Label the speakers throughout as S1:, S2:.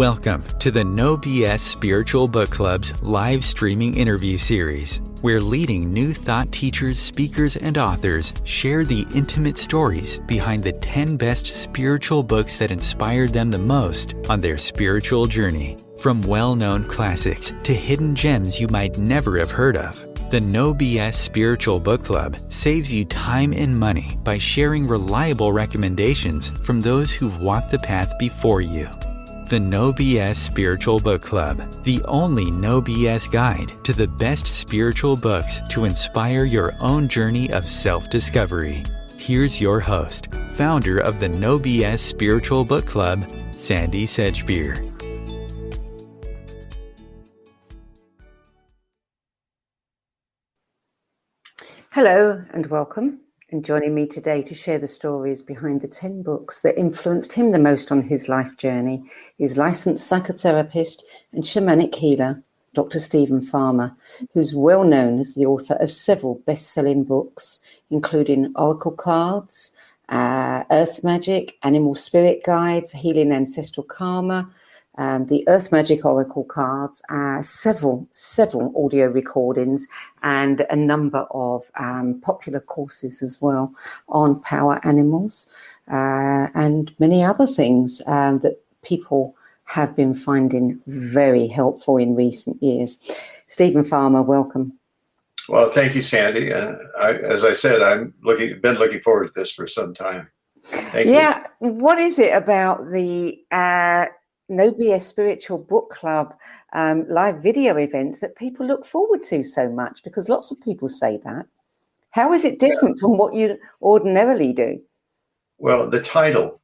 S1: Welcome to the No BS Spiritual Book Club's live streaming interview series, where leading new thought teachers, speakers, and authors share the intimate stories behind the 10 best spiritual books that inspired them the most on their spiritual journey. From well-known classics to hidden gems you might never have heard of, the No BS Spiritual Book Club saves you time and money by sharing reliable recommendations from those who've walked the path before you. The No BS Spiritual Book Club, the only no BS guide to the best spiritual books to inspire your own journey of self-discovery. Here's your host, founder of the No BS Spiritual Book Club, Sandie Sedgbeer.
S2: Hello and welcome. And joining me today to share the stories behind the 10 books that influenced him the most on his life journey is licensed psychotherapist and shamanic healer, Dr. Stephen Farmer, who's well known as the author of several best-selling books, including Oracle Cards, Earth Magic, Animal Spirit Guides, Healing Ancestral Karma, the Earth Magic Oracle Cards, several audio recordings, and a number of popular courses as well on power animals, and many other things that people have been finding very helpful in recent years. Stephen Farmer, welcome.
S3: Well, thank you, Sandie. As I said, I've been looking forward to this for some time. Thank you.
S2: What is it about the No BS Spiritual Book Club live video events that people look forward to so much? Because lots of people say that. How is it different from what you ordinarily do?
S3: Well, the title.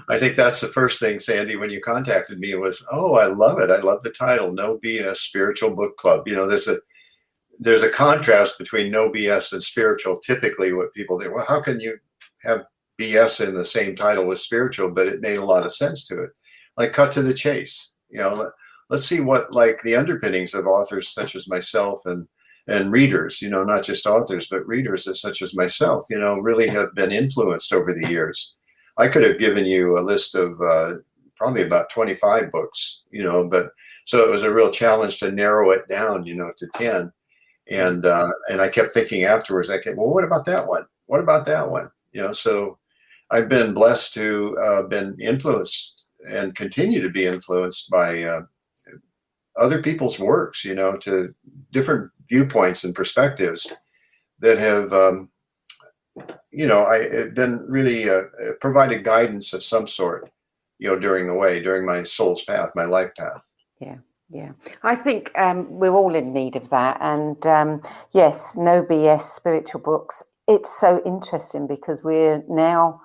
S3: I think that's the first thing, Sandie, when you contacted me was, oh, I love it. I love the title, No BS Spiritual Book Club. You know, there's a contrast between no BS and spiritual. Typically what people think, well, how can you have BS in the same title with spiritual? But it made a lot of sense to it. Like, cut to the chase. You know, let's see what, like, the underpinnings of authors such as myself and readers, you know, not just authors, but readers such as myself, you know, really have been influenced over the years. I could have given you a list of probably about 25 books, you know, but so it was a real challenge to narrow it down, you know, to 10. And I kept thinking afterwards, well, what about that one? What about that one? You know, so I've been blessed to been influenced and continue to be influenced by other people's works, you know, to different viewpoints and perspectives that have, you know, been really provided guidance of some sort, you know, during my soul's path, my life path.
S2: Yeah. I think we're all in need of that. And yes, No BS Spiritual Books. It's so interesting because we're now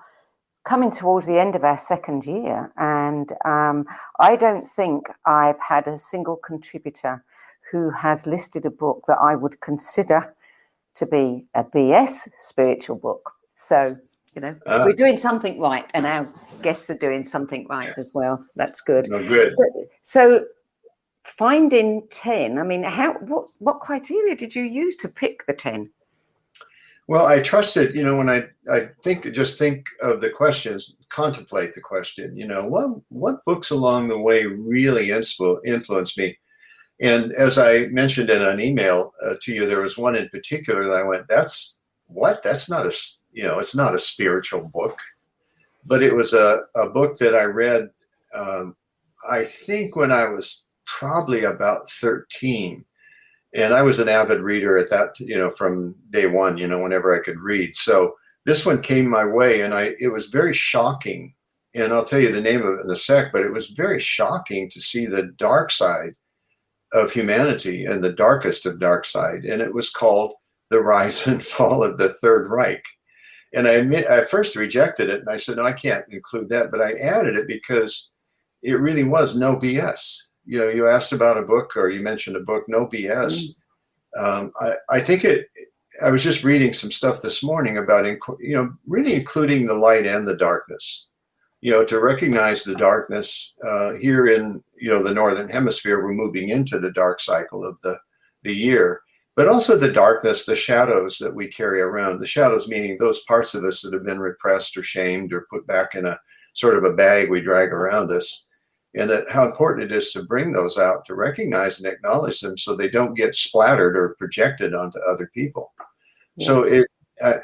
S2: coming towards the end of our second year, and I don't think I've had a single contributor who has listed a book that I would consider to be a BS spiritual book. So, you know, we're doing something right, and our guests are doing something right as well. That's good.
S3: No, good.
S2: So finding 10, I mean, what criteria did you use to pick the 10?
S3: Well, I trusted, you know, when I think of the questions, contemplate the question, you know, what books along the way really influenced me? And as I mentioned in an email to you, there was one in particular that I went, that's not it's not a spiritual book, but it was a book that I read, I think when I was probably about 13. And I was an avid reader at that, you know, from day one, you know, whenever I could read. So this one came my way, and it was very shocking. And I'll tell you the name of it in a sec, but it was very shocking to see the dark side of humanity and the darkest of dark side. And it was called The Rise and Fall of the Third Reich. And I first rejected it, and I said, no, I can't include that. But I added it because it really was no BS. You know, you asked about a book, or you mentioned a book, no BS. I think I was just reading some stuff this morning about, you know, really including the light and the darkness, you know, to recognize the darkness here in, you know, the Northern Hemisphere. We're moving into the dark cycle of the year, but also the darkness, the shadows that we carry around. The shadows meaning those parts of us that have been repressed or shamed or put back in a sort of a bag we drag around us. and that how important it is to bring those out, to recognize and acknowledge them so they don't get splattered or projected onto other people. Yeah. So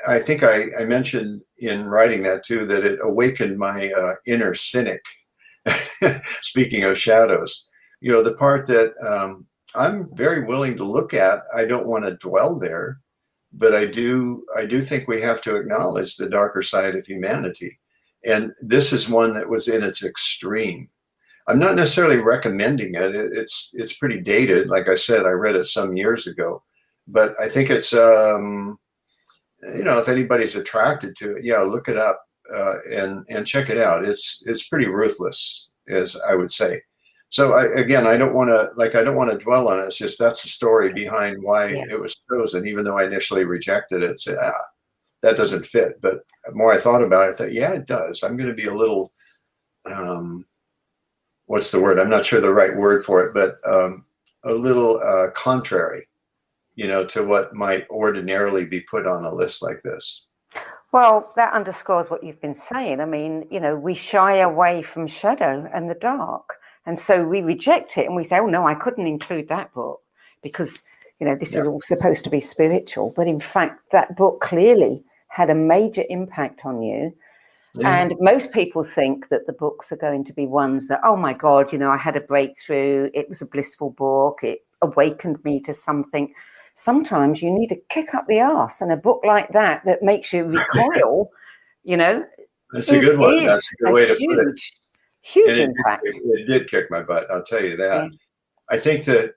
S3: I think I mentioned in writing that too, that it awakened my inner cynic. Speaking of shadows, the part that I'm very willing to look at, I don't want to dwell there, but I do think we have to acknowledge the darker side of humanity. And this is one that was in its extreme. I'm not necessarily recommending it. It's pretty dated. Like I said, I read it some years ago, but I think it's, if anybody's attracted to it, look it up and check it out. It's pretty ruthless, as I would say. So I don't want to dwell on it. It's just, that's the story behind why it was chosen, even though I initially rejected it and said, that doesn't fit. But the more I thought about it, I thought, yeah, it does. I'm going to be a little, what's the word? I'm not sure the right word for it, but a little contrary, to what might ordinarily be put on a list like this.
S2: Well, that underscores what you've been saying. I mean, we shy away from shadow and the dark. And so we reject it and we say, oh, no, I couldn't include that book because, this is all supposed to be spiritual. But in fact, that book clearly had a major impact on you. Yeah. And most people think that the books are going to be ones that, oh, my God, I had a breakthrough. It was a blissful book. It awakened me to something. Sometimes you need a kick up the arse, and a book like that makes you recoil,
S3: That's a good one. That's a good way to put it.
S2: Huge impact.
S3: It did kick my butt. I'll tell you that. Yeah. I think that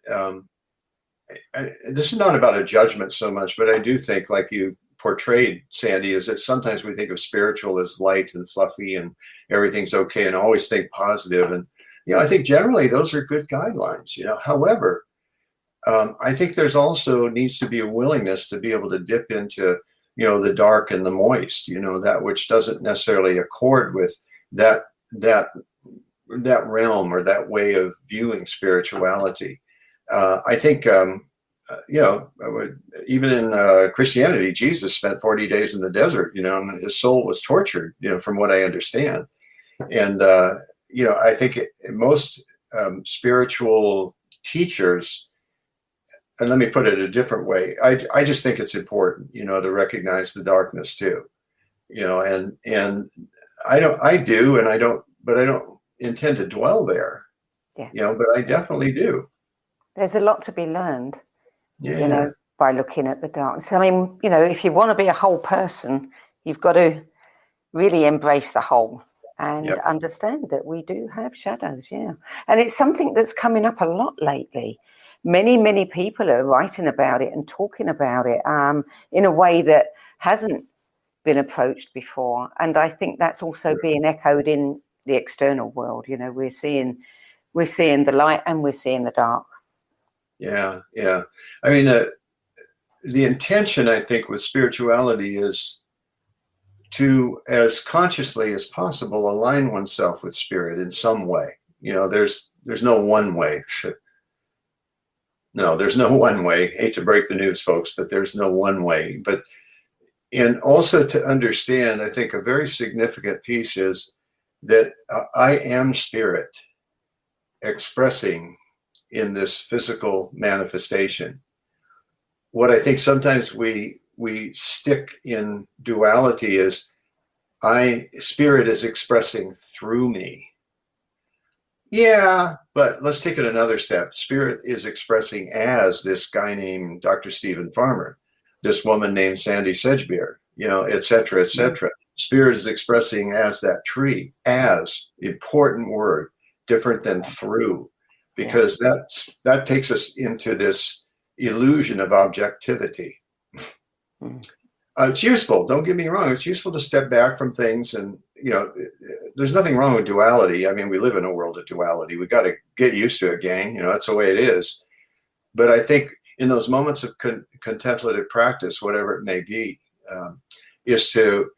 S3: this is not about a judgment so much, but I do think, like you portrayed, Sandie, is that sometimes we think of spiritual as light and fluffy and everything's okay and always think positive. And, I think generally those are good guidelines, However, I think there's also needs to be a willingness to be able to dip into, the dark and the moist, that which doesn't necessarily accord with that realm or that way of viewing spirituality. I think, even in Christianity, Jesus spent 40 days in the desert, and his soul was tortured, from what I understand. And, I think most spiritual teachers, and let me put it a different way, I just think it's important, to recognize the darkness too, and I don't intend to dwell there, but I definitely do.
S2: There's a lot to be learned, by looking at the darkness. I mean, if you want to be a whole person, you've got to really embrace the whole and understand that we do have shadows. Yeah. And it's something that's coming up a lot lately. Many, many people are writing about it and talking about it in a way that hasn't been approached before. And I think that's also being echoed in the external world. We're seeing the light and we're seeing the dark.
S3: Yeah. I mean, the intention, I think, with spirituality is to, as consciously as possible, align oneself with spirit in some way. There's no one way. No, there's no one way. Hate to break the news, folks, but there's no one way. And also to understand, I think a very significant piece is that I am spirit expressing in this physical manifestation. What I think sometimes we stick in duality is spirit is expressing through me. Yeah, but let's take it another step. Spirit is expressing as this guy named Dr. Stephen Farmer, this woman named Sandie Sedgbeer, et cetera, et cetera. Spirit is expressing as that tree, as, important word, different than through, because that takes us into this illusion of objectivity. It's useful, don't get me wrong. It's useful to step back from things and, there's nothing wrong with duality. I mean, we live in a world of duality. We got to get used to it, gang. That's the way it is. But I think in those moments of contemplative practice, whatever it may be, is to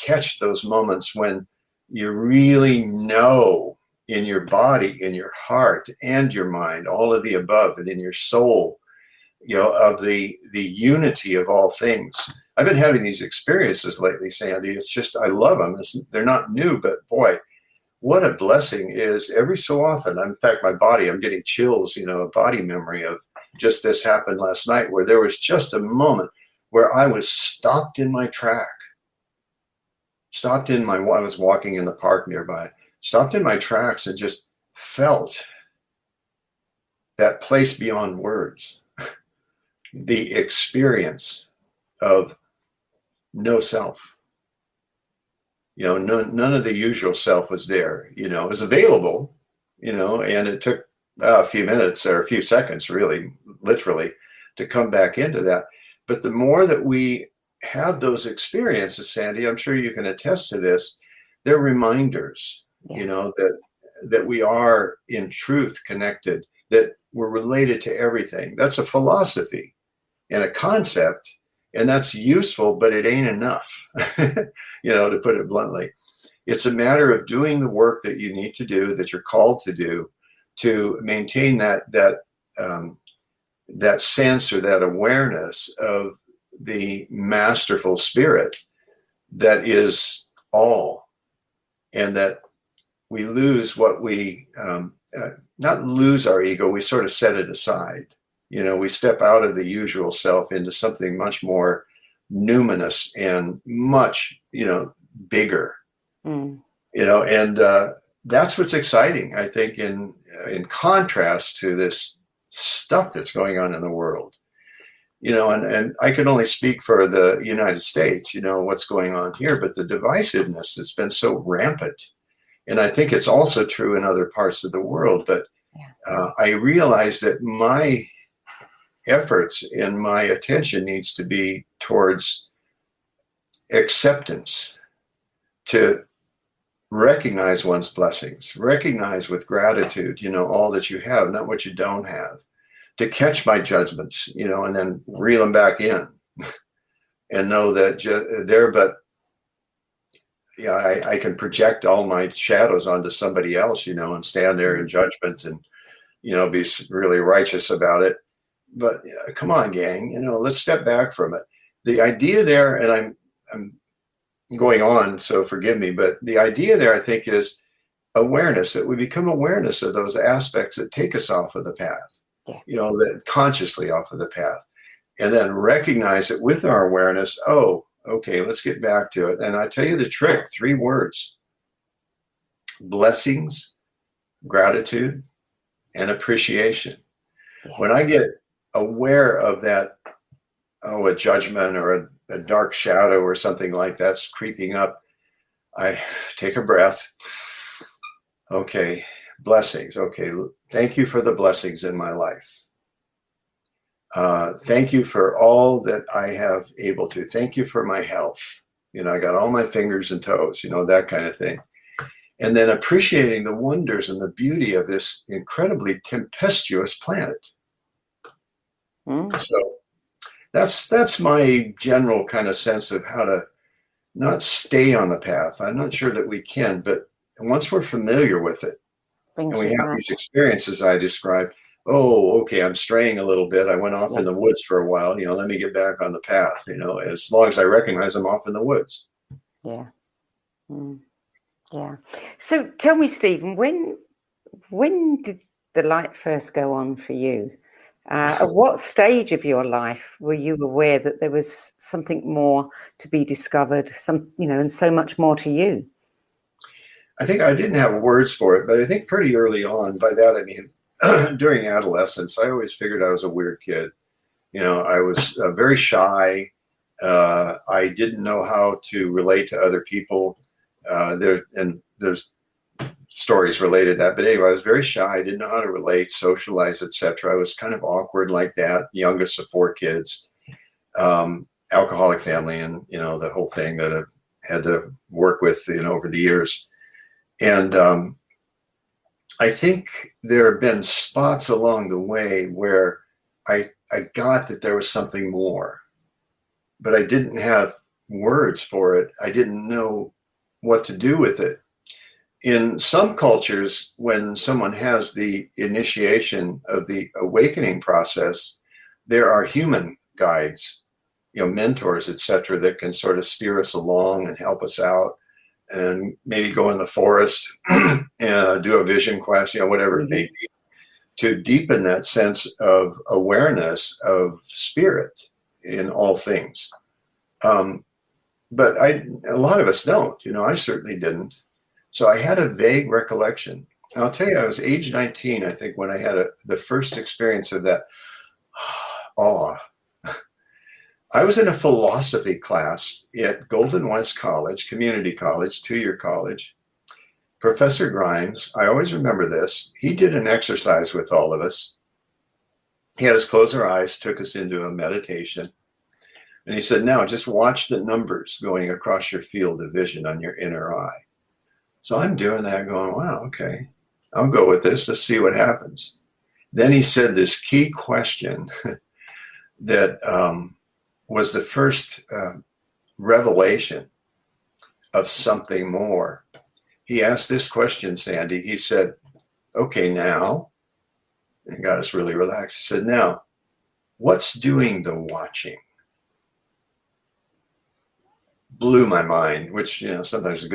S3: catch those moments when you really know in your body, in your heart, and your mind, all of the above, and in your soul, of the unity of all things. I've been having these experiences lately, Sandie. It's just, I love them. They're not new, but boy, what a blessing is every so often. In fact, I'm getting chills, a body memory of just this happened last night, where there was just a moment where I was stopped in my track. I was walking in the park nearby, stopped in my tracks and just felt that place beyond words, the experience of no self. None of the usual self was there. It was available, and it took a few minutes or a few seconds, really, literally, to come back into that. But the more that we have those experiences, Sandie, I'm sure you can attest to this, they're reminders, that we are in truth connected, that we're related to everything. That's a philosophy and a concept, and that's useful, but it ain't enough, to put it bluntly. It's a matter of doing the work that you need to do, that you're called to do, to maintain that sense or that awareness of the masterful spirit that is all, and that we lose what we not lose our ego, we sort of set it aside. We step out of the usual self into something much more numinous and much bigger. And that's what's exciting, I think, in contrast to this stuff that's going on in the world. And I can only speak for the United States, what's going on here, but the divisiveness has been so rampant. And I think it's also true in other parts of the world. But I realize that my efforts and my attention needs to be towards acceptance, to recognize one's blessings, recognize with gratitude, all that you have, not what you don't have. To catch my judgments, and then reel them back in, and know that they're but, I can project all my shadows onto somebody else, and stand there in judgment and, be really righteous about it. But come on, gang, let's step back from it. The idea there, and I'm going on, so forgive me, but the idea there, I think, is awareness, that we become awareness of those aspects that take us off of the path. That consciously off of the path, and then recognize it with our awareness. Oh, okay, let's get back to it. And I tell you the trick, 3 words: blessings, gratitude, and appreciation. When I get aware of that, a judgment or a dark shadow or something like that's creeping up, I take a breath. Okay. Blessings. Okay. Thank you for the blessings in my life. Thank you for all that I have able to. Thank you for my health. I got all my fingers and toes, that kind of thing. And then appreciating the wonders and the beauty of this incredibly tempestuous planet. So that's my general kind of sense of how to not stay on the path. I'm not sure that we can, but once we're familiar with it, and we have these experiences I described, oh, okay, I'm straying a little bit. I went off in the woods for a while, let me get back on the path, as long as I recognize I'm off in the woods.
S2: Yeah. Yeah. So tell me, Stephen, when did the light first go on for you? At what stage of your life were you aware that there was something more to be discovered, and so much more to you?
S3: I think I didn't have words for it, but I think pretty early on. By that, I mean, during adolescence, I always figured I was a weird kid. I was very shy. I didn't know how to relate to other people. There's stories related to that. But anyway, I was very shy. I didn't know how to relate, socialize, etc. I was kind of awkward like that, youngest of 4 kids, alcoholic family, and, the whole thing that I had to work with, over the years. And I think there have been spots along the way where I got that there was something more, but I didn't have words for it. I didn't know what to do with it. In some cultures, when someone has the initiation of the awakening process, there are human guides, mentors, etc., that can sort of steer us along and help us out. and maybe go in the forest and do a vision quest, whatever it may be, to deepen that sense of awareness of spirit in all things. But a lot of us don't, I certainly didn't. So I had a vague recollection. I'll tell you, I was age 19, I think, when I had the first experience of that awe. I was in a philosophy class at Golden West College, community college, 2-year college. Professor Grimes, I always remember this, he did an exercise with all of us. He had us close our eyes, took us into a meditation. And he said, now just watch the numbers going across your field of vision on your inner eye. So I'm doing that going, wow, okay, I'll go with this. Let's see what happens. Then he said this key question that was the first revelation of something more. He asked this question, Sandie. He said, okay, now, and got us really relaxed. He said, now, what's doing the watching? Blew my mind, which, sometimes is a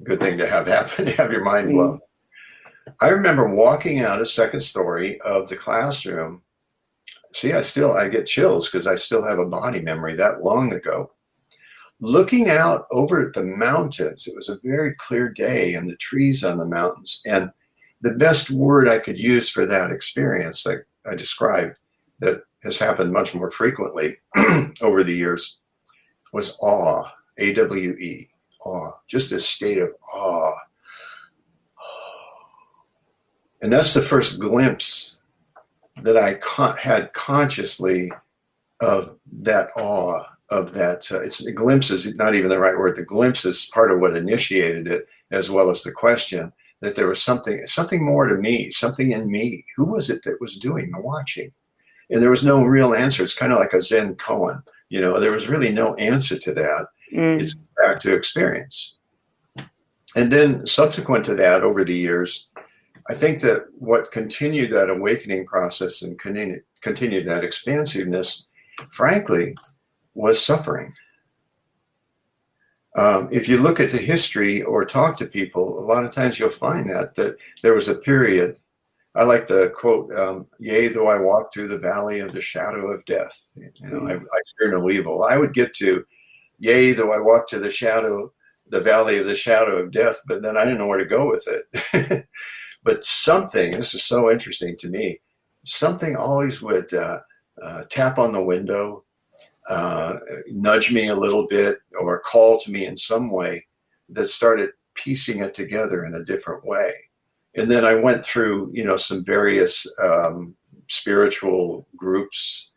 S3: good thing to have happen, to have your mind blown. I remember walking out a second story of the classroom. See, I get chills because I still have a body memory that long ago. Looking out over at the mountains, it was a very clear day and the trees on the mountains. And the best word I could use for that experience, like I described, that has happened much more frequently over the years, was awe. A-W-E, awe, just a state of awe. And that's the first glimpse that I had consciously of that awe, of that. A glimpse is not even the right word. The glimpse is part of what initiated it, as well as the question, that there was something more to me, something in me. Who was it that was doing the watching? And there was no real answer. It's kind of like a Zen Cohen. There was really no answer to that. It's back to experience. And then subsequent to that, over the years, I think that what continued that awakening process and continued that expansiveness, frankly, was suffering. If you look at the history or talk to people, a lot of times you'll find that there was a period. I like the quote, yea, though I walk through the valley of the shadow of death, I fear no evil. I would get to, yea, though I walk to the valley of the shadow of death, but then I didn't know where to go with it. But something, this is so interesting to me, something always would tap on the window, nudge me a little bit, or call to me in some way that started piecing it together in a different way. And then I went through, some various spiritual groups,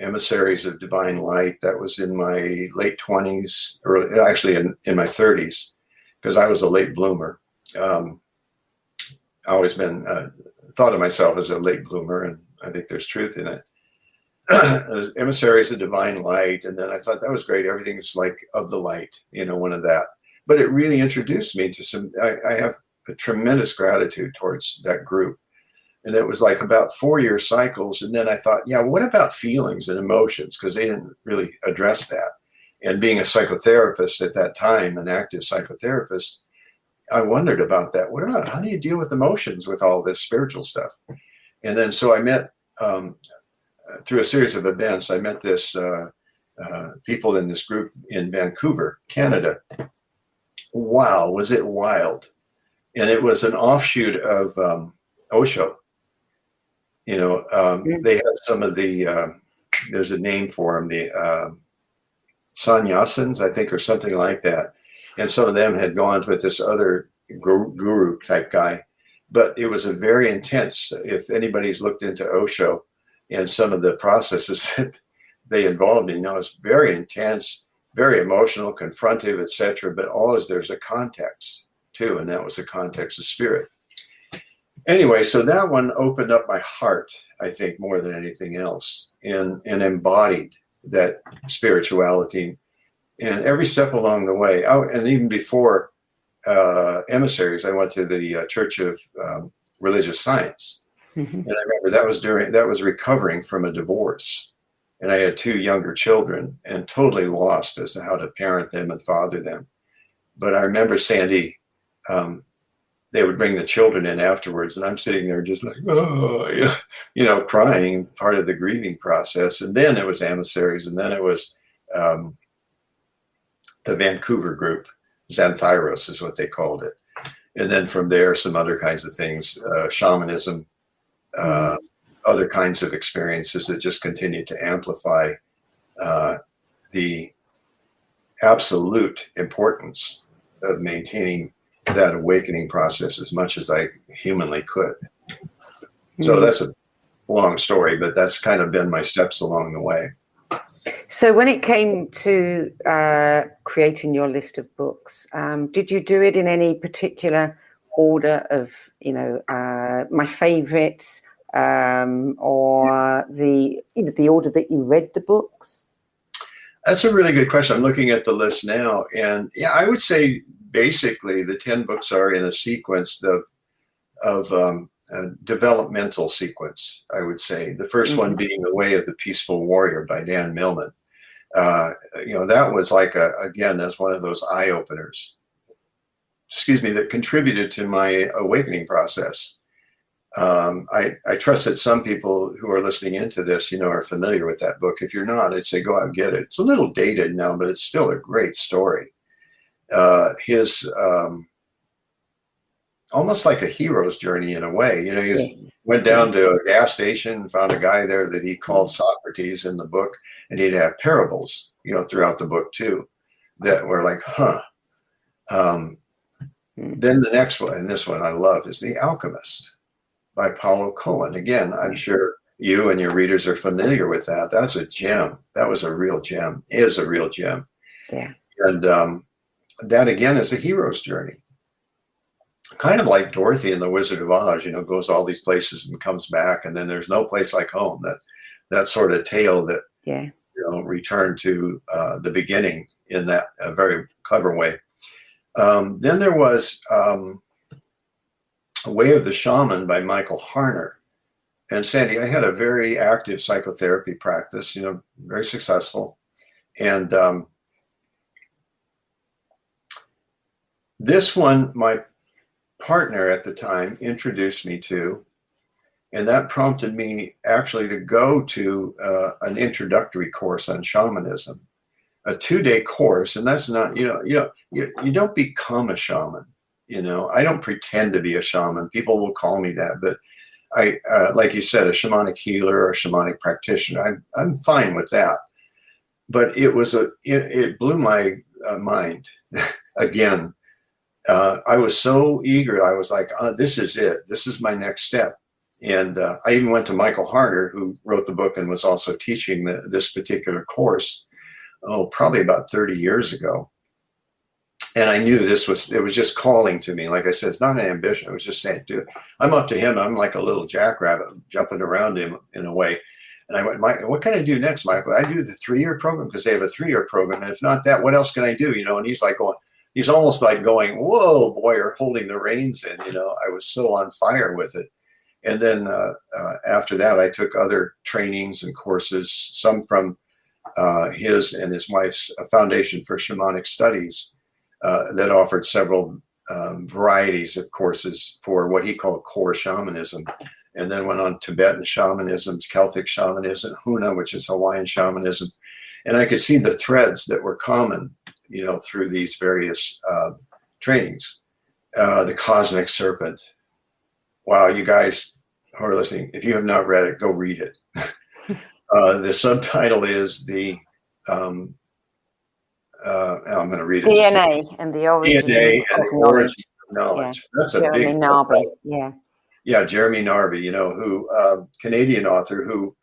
S3: emissaries of divine light. That was in my late 20s, actually in my 30s, because I was a late bloomer. I always been thought of myself as a late bloomer, and I think there's truth in it. Emissaries of divine light, and then I thought that was great. Everything's like of the light, one of that. But it really introduced me to some. I have a tremendous gratitude towards that group. And it was like about 4-year cycles. And then I thought, yeah, what about feelings and emotions? Because they didn't really address that. And being a psychotherapist at that time, an active psychotherapist, I wondered about that. What about, how do you deal with emotions with all this spiritual stuff? And then so I met, through a series of events, I met this people in this group in Vancouver, Canada. Wow, was it wild. And it was an offshoot of Osho. They had some of the, there's a name for them, the sannyasins, I think, or something like that. And some of them had gone with this other guru type guy. But it was a very intense, if anybody's looked into Osho and some of the processes that they involved in, it's very intense, very emotional, confrontive, etc. But always there's a context too, and that was the context of spirit. Anyway, so that one opened up my heart, I think, more than anything else, and embodied that spirituality. And every step along the way, and even before emissaries, I went to the Church of Religious Science. And I remember that was recovering from a divorce. And I had 2 younger children and totally lost as to how to parent them and father them. But I remember Sandie, they would bring the children in afterwards, and I'm sitting there just like, oh, crying, part of the grieving process. And then it was emissaries, and then it was the Vancouver group, Xanthiros is what they called it. And then from there, some other kinds of things, shamanism, other kinds of experiences that just continued to amplify the absolute importance of maintaining that awakening process as much as I humanly could. So that's a long story, but that's kind of been my steps along the way.
S2: So when it came to creating your list of books, did you do it in any particular order of, my favorites, or the order that you read the books?
S3: That's a really good question. I'm looking at the list now, and yeah, I would say basically the 10 books are in a sequence of a developmental sequence, I would say. The first one being The Way of the Peaceful Warrior by Dan Millman. That was like, again, that's one of those eye openers, that contributed to my awakening process. I trust that some people who are listening into this, are familiar with that book. If you're not, I'd say go out and get it. It's a little dated now, but it's still a great story. His almost like a hero's journey in a way. He went down to a gas station and found a guy there that he called Socrates in the book, and he'd have parables, throughout the book too, that were like, Then the next one, and this one I love, is The Alchemist by Paulo Cohen. Again, I'm sure you and your readers are familiar with that. That's a gem. That was a real gem, is a real gem.
S2: Yeah.
S3: And that again is a hero's journey. Kind of like Dorothy in The Wizard of Oz, goes all these places and comes back, and then there's no place like home. That sort of tale that returned to the beginning in that very clever way. Then there was A Way of the Shaman by Michael Harner. And Sandie, I had a very active psychotherapy practice, very successful. And this one, my partner at the time introduced me to, and that prompted me actually to go to an introductory course on shamanism, a 2-day course. And that's not, you don't become a shaman. I don't pretend to be a shaman. People will call me that, but I, like you said, a shamanic healer or a shamanic practitioner. I'm fine with that. But it blew my mind again. I was so eager. I was like, this is it. This is my next step. And I even went to Michael Harner, who wrote the book and was also teaching this particular course, probably about 30 years ago. And I knew it was just calling to me. Like I said, it's not an ambition. I was just saying, dude, I'm up to him. I'm like a little jackrabbit jumping around him in a way. And I went, Mike, what can I do next, Michael? I do the 3-year program because they have a 3-year program. And if not that, what else can I do? And he's like he's almost like going, whoa, boy, you're holding the reins in. I was so on fire with it. And then after that, I took other trainings and courses, some from his and his wife's Foundation for Shamanic Studies that offered several varieties of courses for what he called core shamanism. And then went on Tibetan shamanism, Celtic shamanism, Huna, which is Hawaiian shamanism. And I could see the threads that were common, through these various trainings. The Cosmic Serpent. Wow, you guys who are listening, if you have not read it, go read it. The subtitle is I'm going to read it.
S2: DNA and the Origin of
S3: Knowledge.
S2: Yeah.
S3: That's a
S2: Jeremy
S3: big
S2: Narby. Yeah.
S3: Yeah, Jeremy Narby, who Canadian author who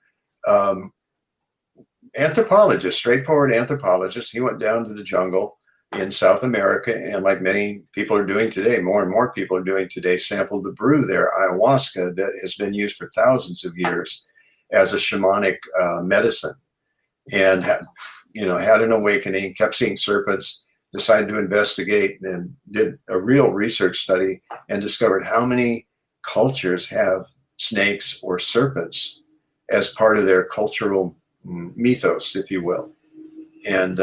S3: anthropologist, straightforward anthropologist. He went down to the jungle in South America, and like many people are doing today, more and more people are doing today, sampled the brew there, ayahuasca, that has been used for thousands of years as a shamanic medicine, and had an awakening, kept seeing serpents, decided to investigate, and did a real research study and discovered how many cultures have snakes or serpents as part of their cultural mythos, if you will. And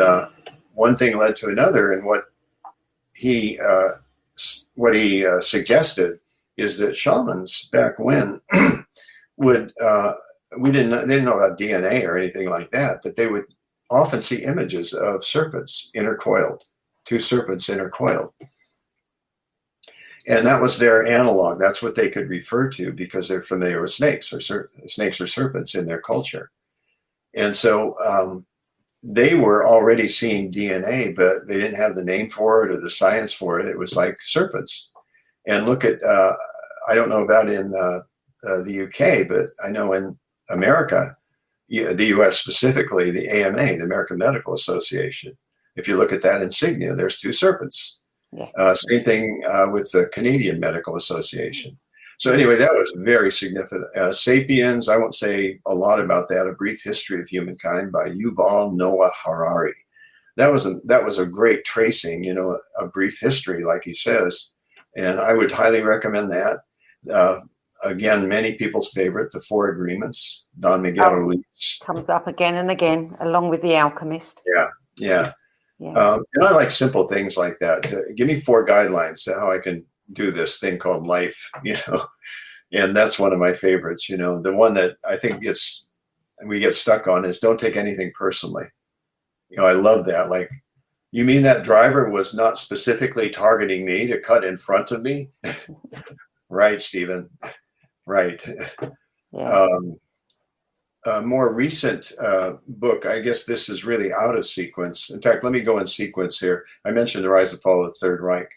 S3: one thing led to another, and what what he suggested is that shamans back when would they didn't know about DNA or anything like that, but they would often see images of serpents intercoiled, two serpents intercoiled. And that was their analog. That's what they could refer to because they're familiar with snakes or serpents in their culture. And so they were already seeing DNA, but they didn't have the name for it or the science for it. It was like serpents. And look at, I don't know about in the UK, but I know in America, the US specifically, the AMA, the American Medical Association, if you look at that insignia, there's two serpents. Yeah. Same thing with the Canadian Medical Association. So anyway, that was very significant. Sapiens, I won't say a lot about that, A Brief History of Humankind by Yuval Noah Harari. That was a great tracing, a brief history, like he says. And I would highly recommend that. Again, many people's favorite, The Four Agreements, Don Miguel Ruiz.
S2: Comes up again and again, along with The Alchemist.
S3: Yeah. And I like simple things like that. Give me 4 guidelines to how I can do this thing called life, and that's one of my favorites. The one that I think we get stuck on is don't take anything personally. I love that. Like, you mean that driver was not specifically targeting me to cut in front of me? Right, Stephen. Right. Yeah. A more recent book, I guess this is really out of sequence. In fact, let me go in sequence here. I mentioned The Rise of Paulo, the Third Reich.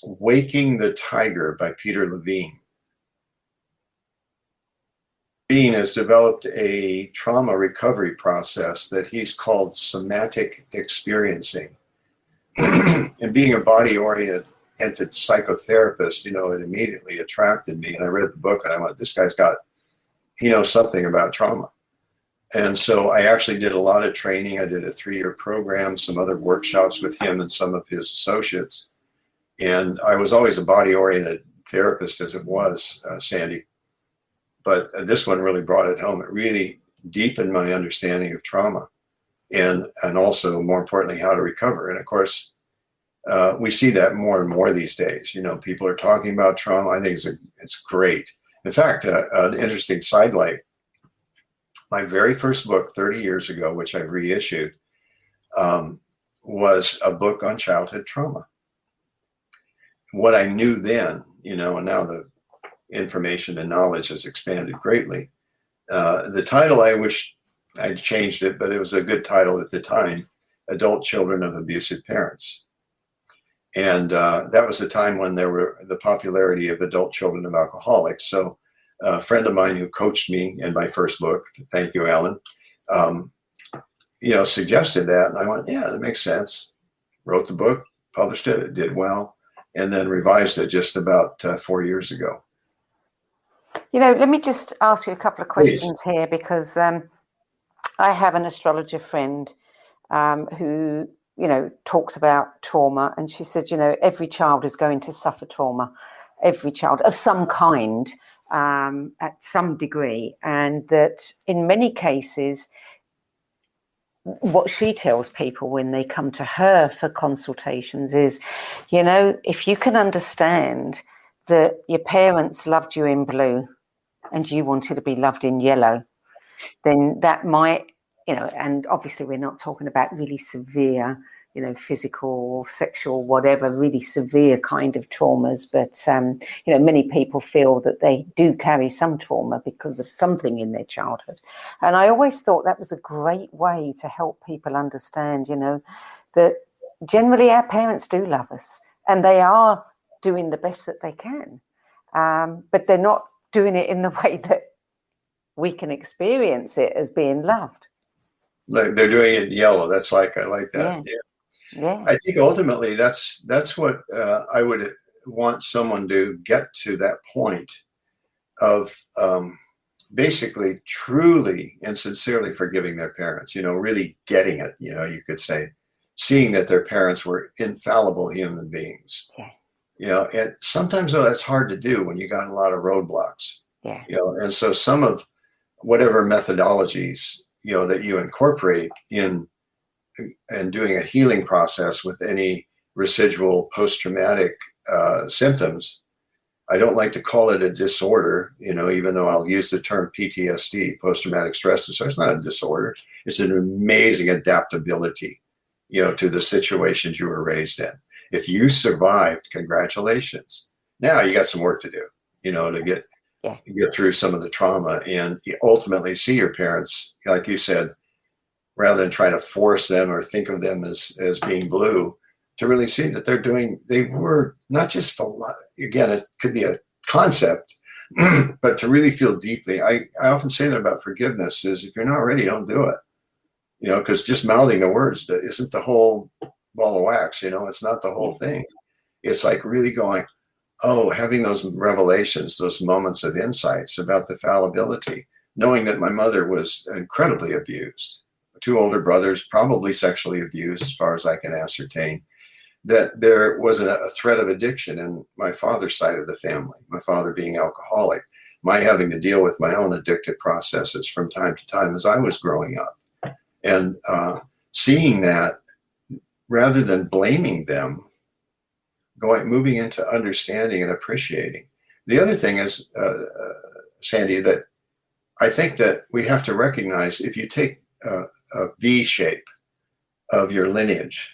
S3: Waking the Tiger by Peter Levine. Levine has developed a trauma recovery process that he's called somatic experiencing. And being a body-oriented psychotherapist, it immediately attracted me. And I read the book and I went, this guy's he knows something about trauma. And so I actually did a lot of training. I did a 3-year program, some other workshops with him and some of his associates. And I was always a body-oriented therapist as it was, Sandie. But this one really brought it home. It really deepened my understanding of trauma and also, more importantly, how to recover. And of course, we see that more and more these days. People are talking about trauma. I think it's great. In fact, an interesting sidelight, my very first book 30 years ago, which I reissued, was a book on childhood trauma. What I knew then, and now the information and knowledge has expanded greatly. The title, I wish I'd changed it, but it was a good title at the time, Adult Children of Abusive Parents. And that was the time when there were the popularity of adult children of alcoholics. So a friend of mine who coached me in my first book, thank you, Alan, suggested that. And I went, yeah, that makes sense. Wrote the book, published it, it did well, and then revised it just about 4 years ago.
S2: Let me just ask you a couple of questions here, because I have an astrologer friend who talks about trauma, and she said, every child is going to suffer trauma, every child of some kind, at some degree, and that in many cases, what she tells people when they come to her for consultations is, if you can understand that your parents loved you in blue and you wanted to be loved in yellow, then that might, and obviously we're not talking about really severe, physical, sexual, whatever, really severe kind of traumas. But, many people feel that they do carry some trauma because of something in their childhood. And I always thought that was a great way to help people understand, that generally our parents do love us and they are doing the best that they can. But they're not doing it in the way that we can experience it as being loved.
S3: They're doing it in yellow. That's I like that. Yeah. I think ultimately that's what I would want someone to get to, that point of basically truly and sincerely forgiving their parents, really getting it, you could say, seeing that their parents were infallible human beings. Yeah. And sometimes though that's hard to do when you got a lot of roadblocks. Yeah. And so some of whatever methodologies, that you incorporate in and doing a healing process with any residual post-traumatic symptoms. I don't like to call it a disorder, even though I'll use the term PTSD, post-traumatic stress disorder. It's not a disorder. It's an amazing adaptability, to the situations you were raised in. If you survived, congratulations. Now you got some work to do, to get through some of the trauma and ultimately see your parents, like you said, rather than try to force them or think of them as being blue, to really see that they were not just, again, it could be a concept, but to really feel deeply. I often say that about forgiveness is if you're not ready, don't do it, because just mouthing the words isn't the whole ball of wax, it's not the whole thing. It's like really going, having those revelations, those moments of insights about the fallibility, knowing that my mother was incredibly abused, 2 older brothers, probably sexually abused as far as I can ascertain, that there was a threat of addiction in my father's side of the family, my father being alcoholic, my having to deal with my own addictive processes from time to time as I was growing up. And seeing that, rather than blaming them, moving into understanding and appreciating. The other thing is, Sandie, that I think that we have to recognize, if you take a V shape of your lineage,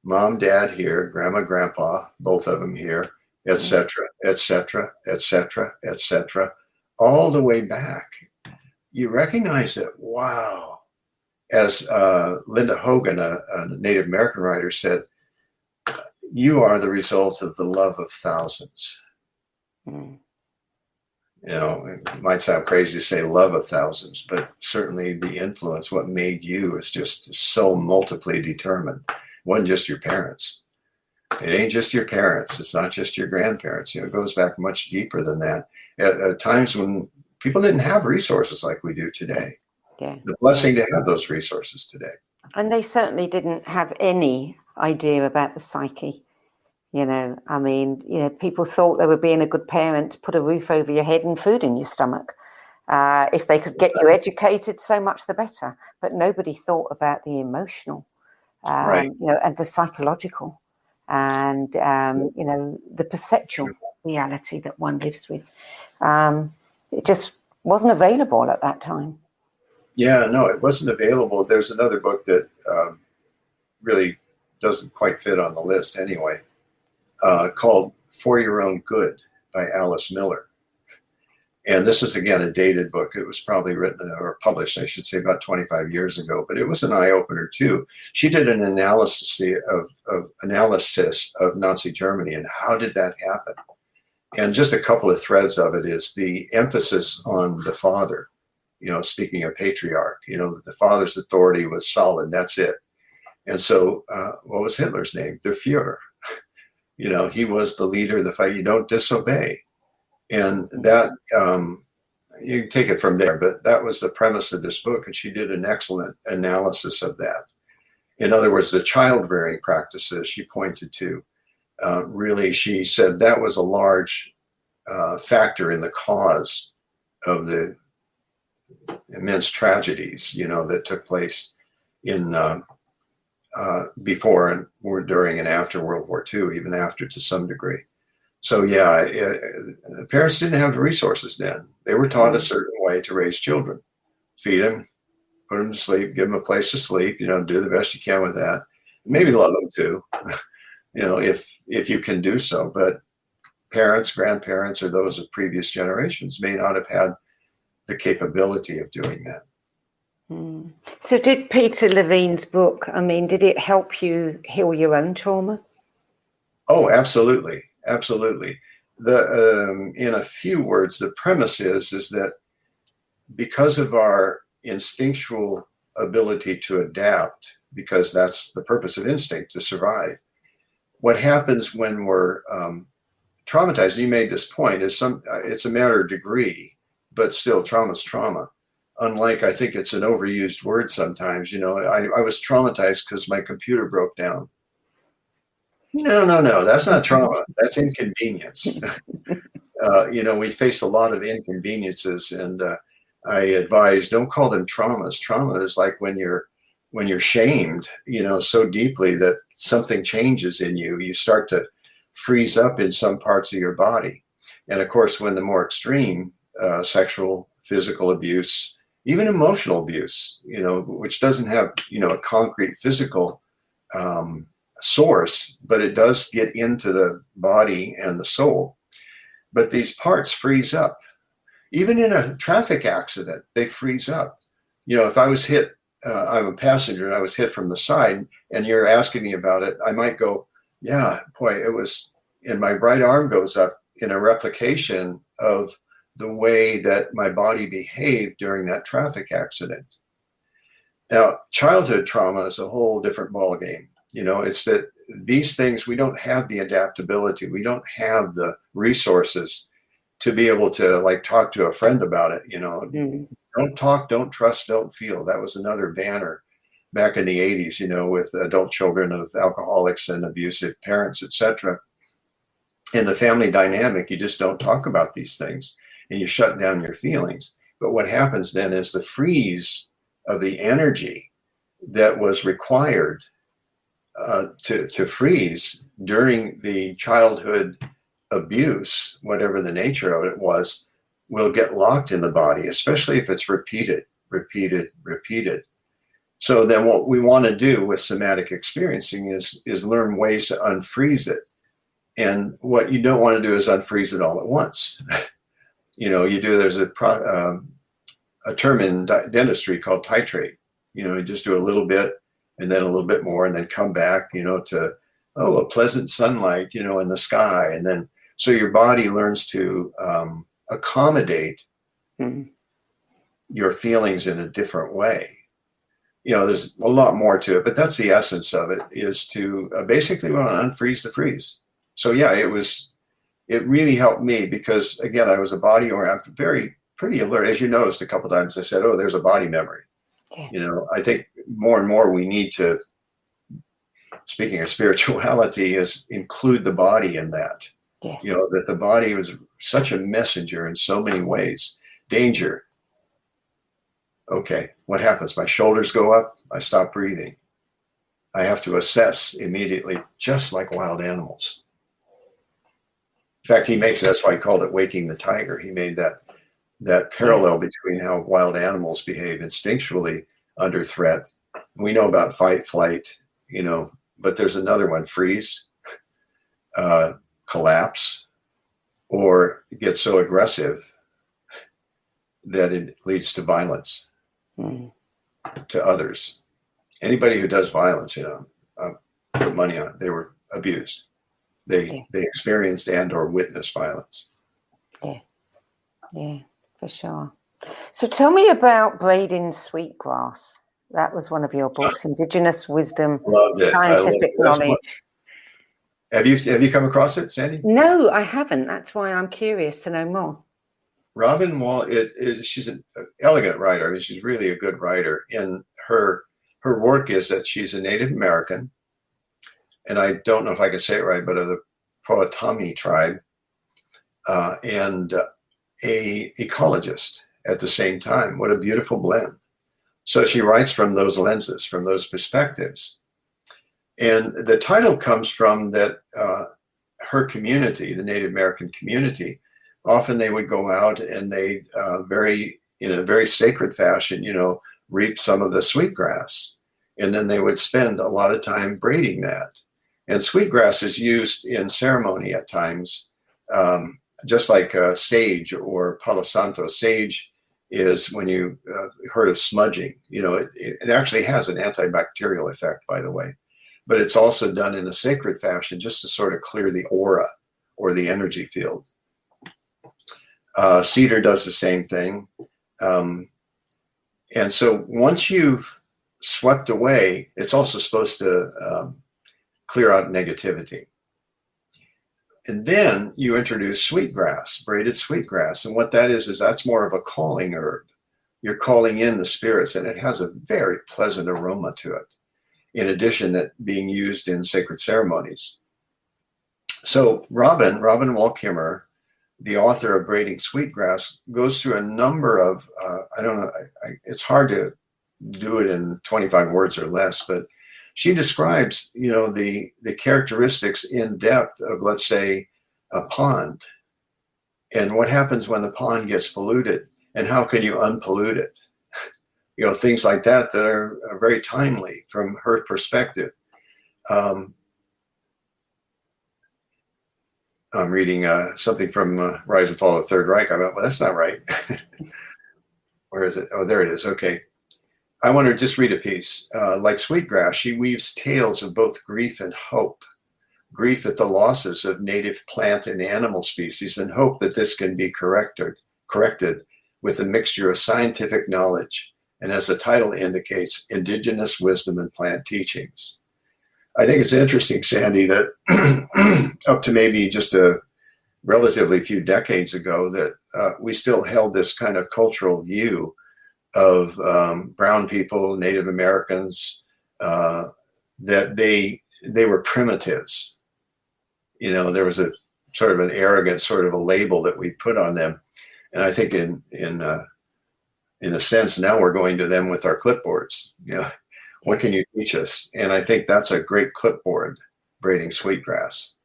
S3: mom, dad here, grandma, grandpa, both of them here, etc., etc., etc., etc., all the way back, you recognize that, wow, as Linda Hogan, a Native American writer, said, you are the result of the love of thousands. It might sound crazy to say love of thousands, but certainly the influence, what made you, is just so multiply determined. It wasn't just your parents. It ain't just your parents. It's not just your grandparents. It goes back much deeper than that. At times when people didn't have resources like we do today. Yeah. The blessing to have those resources today.
S2: And they certainly didn't have any idea about the psyche. People thought they were being a good parent to put a roof over your head and food in your stomach. If they could get you educated, so much the better. But nobody thought about the emotional, and the psychological, and the perceptual reality that one lives with. It just wasn't available at that time.
S3: Yeah, no, it wasn't available. There's another book that really doesn't quite fit on the list anyway, called For Your Own Good by Alice Miller. And this is, again, a dated book. It was probably written or published, I should say, about 25 years ago, but it was an eye-opener too. She did an analysis of Nazi Germany and how did that happen? And just a couple of threads of it is the emphasis on the father, speaking of patriarch, the father's authority was solid, that's it. And so what was Hitler's name? Der Führer. He was the leader of the fight. You don't disobey. And that, you can take it from there, but that was the premise of this book. And she did an excellent analysis of that. In other words, the child rearing practices she pointed to, really, she said that was a large factor in the cause of the immense tragedies, that took place in before and during and after World War II, even after to some degree. So yeah, parents didn't have the resources then. They were taught a certain way to raise children: feed them, put them to sleep, give them a place to sleep. Do the best you can with that. Maybe love them too, if you can do so. But parents, grandparents, or those of previous generations may not have had the capability of doing that.
S2: So did Peter Levine's book, did it help you heal your own trauma?
S3: Oh, absolutely. Absolutely. In a few words, the premise is that because of our instinctual ability to adapt, because that's the purpose of instinct, to survive, what happens when we're traumatized, and you made this point, is it's a matter of degree, but still trauma's trauma. Unlike, I think it's an overused word sometimes, I was traumatized because my computer broke down. No, that's not trauma. That's inconvenience. We face a lot of inconveniences, and I advise, don't call them traumas. Trauma is like when you're when you're shamed, so deeply that something changes in you, you start to freeze up in some parts of your body. And of course, when the more extreme sexual, physical abuse, even emotional abuse, which doesn't have, a concrete physical source, but it does get into the body and the soul. But these parts freeze up. Even in a traffic accident, they freeze up. If I was hit, I'm a passenger and I was hit from the side and you're asking me about it, I might go, yeah, boy, it was, and my right arm goes up in a replication of the way that my body behaved during that traffic accident. Now, childhood trauma is a whole different ballgame. It's that these things, we don't have the adaptability. We don't have the resources to be able to talk to a friend about it. Don't talk, don't trust, don't feel. That was another banner back in the 80s, with adult children of alcoholics and abusive parents, etc. In the family dynamic, you just don't talk about these things and you shut down your feelings. But what happens then is the freeze of the energy that was required to freeze during the childhood abuse, whatever the nature of it was, will get locked in the body, especially if it's repeated. So then what we want to do with somatic experiencing is learn ways to unfreeze it. And what you don't want to do is unfreeze it all at once. There's a term in dentistry called titrate. You just do a little bit and then a little bit more and then come back, to, a pleasant sunlight, in the sky. And then, so your body learns to accommodate your feelings in a different way. There's a lot more to it, but that's the essence of it, is to basically want to unfreeze the freeze. So yeah, it really helped me because, again, I was a body oriented, pretty alert. As you noticed a couple of times, I said, oh, there's a body memory. Okay. I think more and more we need to, speaking of spirituality, is include the body in that. Yes. That the body was such a messenger in so many ways. Danger. Okay, what happens? My shoulders go up, I stop breathing. I have to assess immediately, just like wild animals. In fact, that's why he called it waking the tiger. He made that parallel between how wild animals behave instinctually under threat. We know about fight, flight, but there's another one, freeze, collapse, or get so aggressive that it leads to violence to others. Anybody who does violence, put money on it, they were abused. They experienced and or witnessed violence.
S2: Yeah, for sure. So tell me about Braden's Sweetgrass. That was one of your books, Indigenous Wisdom, Scientific Knowledge.
S3: Have you come across it, Sandie?
S2: No, I haven't. That's why I'm curious to know more.
S3: Robin Wall, she's an elegant writer. I mean, she's really a good writer. And her work is that she's a Native American, and I don't know if I can say it right, but of the Powhatan tribe, and a ecologist at the same time. What a beautiful blend. So she writes from those lenses, from those perspectives. And the title comes from that her community, the Native American community, often they would go out and they in a very sacred fashion, reap some of the sweetgrass. And then they would spend a lot of time braiding that. And sweetgrass is used in ceremony at times, just like sage or palo santo. Sage is when you heard of smudging. It actually has an antibacterial effect, by the way. But it's also done in a sacred fashion just to sort of clear the aura or the energy field. Cedar does the same thing. And so once you've swept away, it's also supposed to clear out negativity. And then you introduce sweetgrass, braided sweetgrass. And what that is that's more of a calling herb. You're calling in the spirits, and it has a very pleasant aroma to it. In addition, that being used in sacred ceremonies. So Robin Wall-Kimmerer, the author of Braiding Sweetgrass, goes through a number of, it's hard to do it in 25 words or less, but she describes, the characteristics in depth of, let's say, a pond, and what happens when the pond gets polluted, and how can you unpollute it? Things like that are very timely from her perspective. I'm reading something from Rise and Fall of the Third Reich. I went, well, that's not right. Where is it? Oh, there it is. Okay. I want to just read a piece. Like Sweetgrass, she weaves tales of both grief and hope. Grief at the losses of native plant and animal species, and hope that this can be corrected with a mixture of scientific knowledge and, as the title indicates, indigenous wisdom and plant teachings. I think it's interesting, Sandie, that up to maybe just a relatively few decades ago, that we still held this kind of cultural view of brown people, Native Americans, that they were primitives. There was a sort of an arrogant sort of a label that we put on them. And I think in a sense, now we're going to them with our clipboards. What can you teach us? And I think that's a great clipboard, braiding sweetgrass.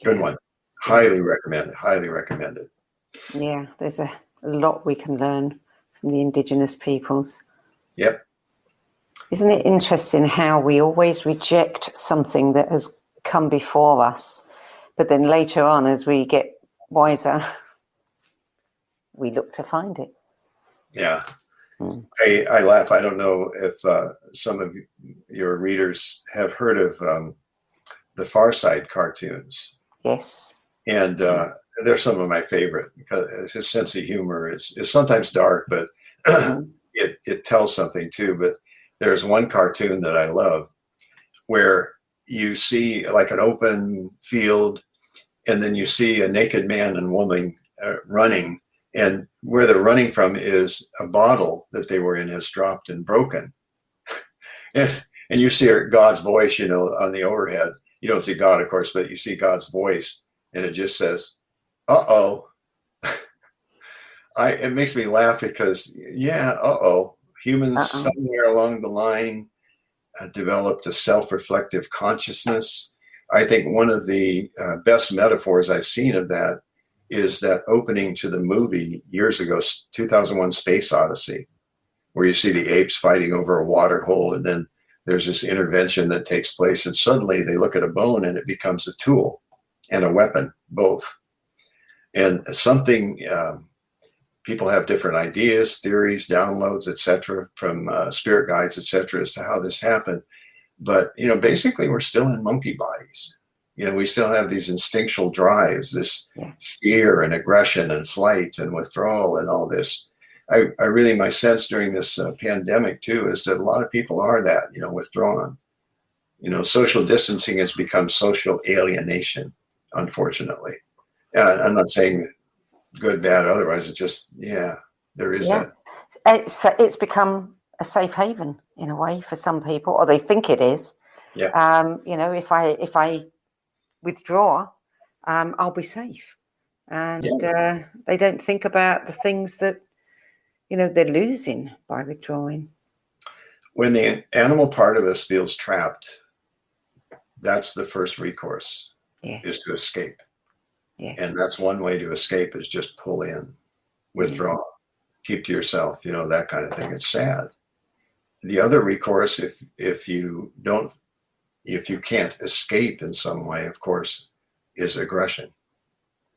S3: Good one. Highly recommended. Highly recommended.
S2: Yeah, there's a lot we can learn from the indigenous peoples.
S3: Yep.
S2: Isn't it interesting how we always reject something that has come before us, but then later on, as we get wiser, we look to find it.
S3: Yeah. I laugh. I don't know if some of your readers have heard of the Far Side cartoons.
S2: Yes.
S3: And they're some of my favorite because his sense of humor is sometimes dark, but it tells something too. But there's one cartoon that I love where you see like an open field, and then you see a naked man and woman running, and where they're running from is a bottle that they were in has dropped and broken. And you see God's voice, on the overhead. You don't see God, of course, but you see God's voice, and it just says, uh-oh. It makes me laugh because, humans somewhere along the line developed a self-reflective consciousness. I think one of the best metaphors I've seen of that is that opening to the movie years ago, 2001 Space Odyssey, where you see the apes fighting over a water hole, and then there's this intervention that takes place, and suddenly they look at a bone and it becomes a tool and a weapon, both. And something, people have different ideas, theories, downloads, etc., from spirit guides, etc., as to how this happened. But, basically we're still in monkey bodies. We still have these instinctual drives, this fear and aggression and flight and withdrawal and all this. I really, my sense during this pandemic too, is that a lot of people are that, withdrawn. Social distancing has become social alienation, unfortunately. I'm not saying good, bad, otherwise. It's just, there is that.
S2: It's become a safe haven in a way for some people, or they think it is.
S3: Yeah.
S2: If I withdraw, I'll be safe. And they don't think about the things that, they're losing by withdrawing.
S3: When the animal part of us feels trapped, that's the first recourse, is to escape.
S2: Yeah.
S3: And that's one way to escape, is just pull in, withdraw, keep to yourself, that kind of thing. It's sad. The other recourse, if you can't escape in some way, of course, is aggression.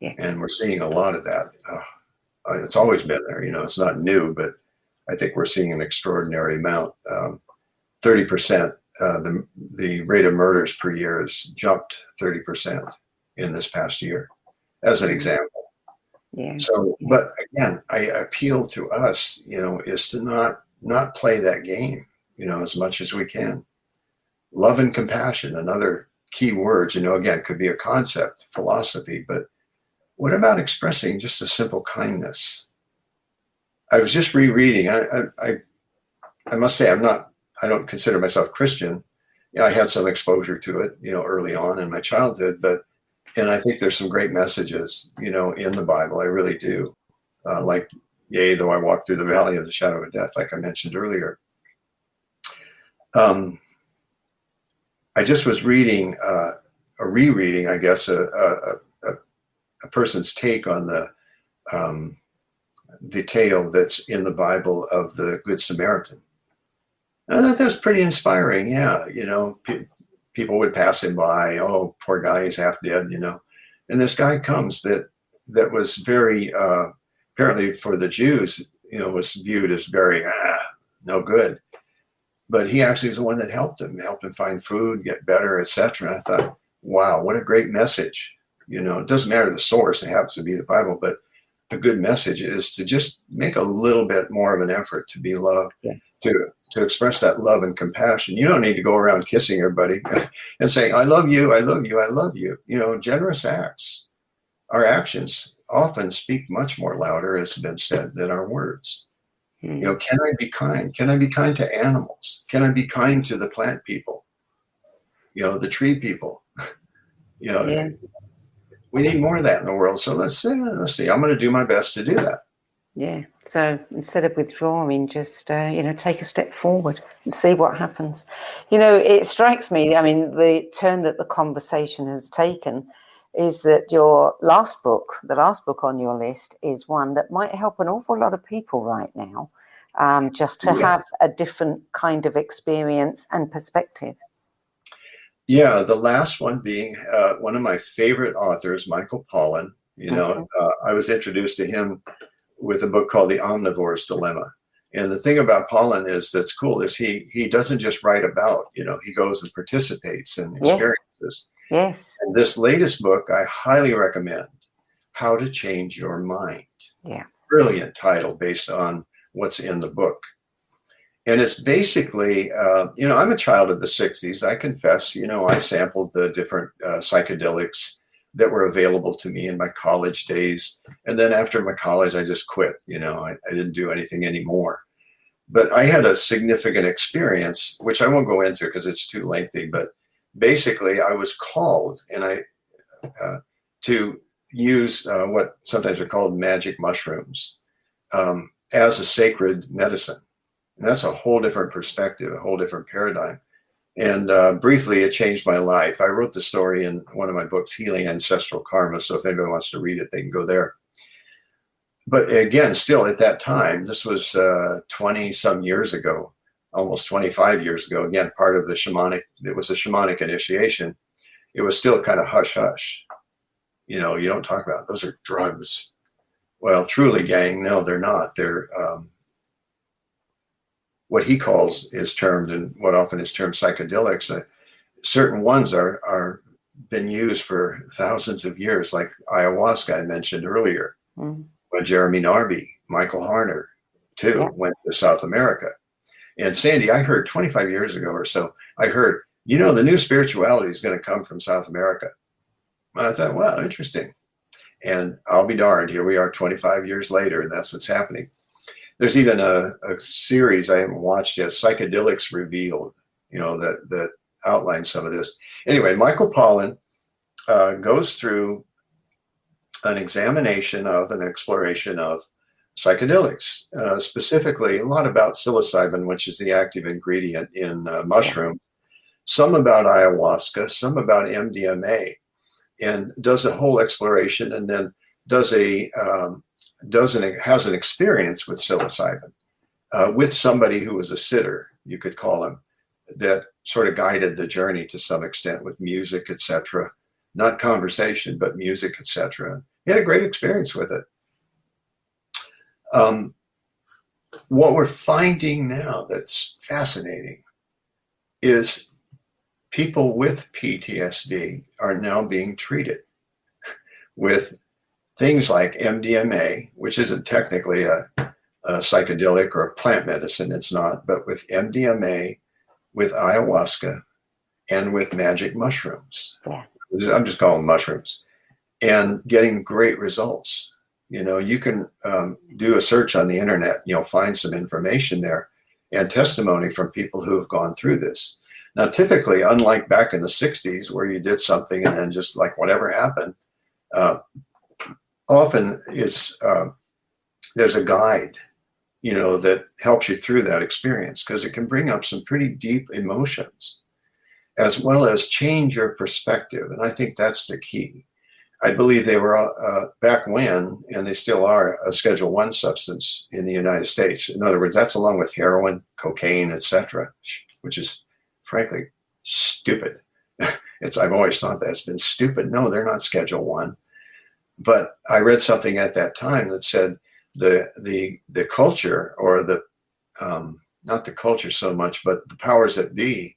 S2: Yeah.
S3: And we're seeing a lot of that. It's always been there, it's not new, but I think we're seeing an extraordinary amount. 30%, the rate of murders per year has jumped 30% in this past year, as an example.
S2: Yeah.
S3: So, but again, I appeal to us, is to not play that game, as much as we can. Love and compassion, another key words, again, could be a concept, philosophy, but what about expressing just a simple kindness? I was just rereading. I must say I don't consider myself Christian. I had some exposure to it, early on in my childhood, and I think there's some great messages, in the Bible. I really do. Like Yea, though I walk through the valley of the shadow of death, like I mentioned earlier. I just was reading, a rereading, I guess, a person's take on the tale that's in the Bible of the Good Samaritan. I thought that was pretty inspiring. Yeah, people would pass him by. Oh, poor guy, he's half dead. And this guy comes that was very apparently for the Jews, was viewed as very no good. But he actually is the one that helped him find food, get better, etc. I thought, wow, what a great message. It doesn't matter the source; it happens to be the Bible, but a good message is to just make a little bit more of an effort to be loved, to express that love and compassion. You don't need to go around kissing everybody and saying, I love you, I love you, I love you. Generous acts, our actions often speak much more louder, as has been said, than our words. Can I be kind? Can I be kind to animals? Can I be kind to the plant people? The tree people? We need more of that in the world. So let's see. I'm going to do my best to do that.
S2: Yeah. So instead of withdrawing, just, take a step forward and see what happens. It strikes me, the turn that the conversation has taken is that the last book on your list is one that might help an awful lot of people right now, just to have a different kind of experience and perspective. Yeah,
S3: the last one being one of my favorite authors, Michael Pollan. I was introduced to him with a book called The Omnivore's Dilemma. And the thing about Pollan that's cool is he doesn't just write about, he goes and participates and experiences.
S2: Yes.
S3: And this latest book, I highly recommend, How to Change Your Mind.
S2: Yeah.
S3: Brilliant title based on what's in the book. And it's basically, I'm a child of the 60s. I confess, I sampled the different psychedelics that were available to me in my college days. And then after my college, I just quit. I didn't do anything anymore. But I had a significant experience, which I won't go into because it's too lengthy. But basically, I was called to use what sometimes are called magic mushrooms as a sacred medicine. And that's a whole different perspective, a whole different paradigm. And briefly, it changed my life. I wrote the story in one of my books, Healing Ancestral Karma. So if anybody wants to read it, they can go there. But again, still at that time, this was 20 some years ago, almost 25 years ago. Again, part of it was a shamanic initiation. It was still kind of hush hush. You don't talk about it. Those are drugs. Well, truly, gang, no, they're not. They're what he calls is termed, and what often is termed, psychedelics. Certain ones are been used for thousands of years, like ayahuasca I mentioned earlier. When Jeremy Narby, Michael Harner, too, went to South America. And Sandie, I heard 25 years ago or so, the new spirituality is going to come from South America. I thought, wow, interesting. And I'll be darned, here we are 25 years later, and that's what's happening. There's even a series I haven't watched yet, Psychedelics Revealed, that outlines some of this. Anyway, Michael Pollan goes through an examination of, an exploration of psychedelics, specifically a lot about psilocybin, which is the active ingredient in mushroom, some about ayahuasca, some about MDMA, and does a whole exploration, and then has an experience with psilocybin with somebody who was a sitter, you could call him, that sort of guided the journey to some extent with music, etc. Not conversation, but music, etc. He had a great experience with it. What we're finding now that's fascinating is people with PTSD are now being treated with things like MDMA, which isn't technically a psychedelic or a plant medicine, it's not, but with MDMA, with ayahuasca, and with magic mushrooms. I'm just calling them mushrooms, and getting great results. You can do a search on the internet, find some information there and testimony from people who have gone through this. Now, typically, unlike back in the 60s where you did something and then just like whatever happened, often it's there's a guide, that helps you through that experience, because it can bring up some pretty deep emotions, as well as change your perspective. And I think that's the key. I believe they were back when, and they still are, a Schedule I substance in the United States. In other words, that's along with heroin, cocaine, etc., which is frankly stupid. I've always thought that's been stupid. No, they're not Schedule I. But I read something at that time that said the culture, or the not the culture so much, but the powers that be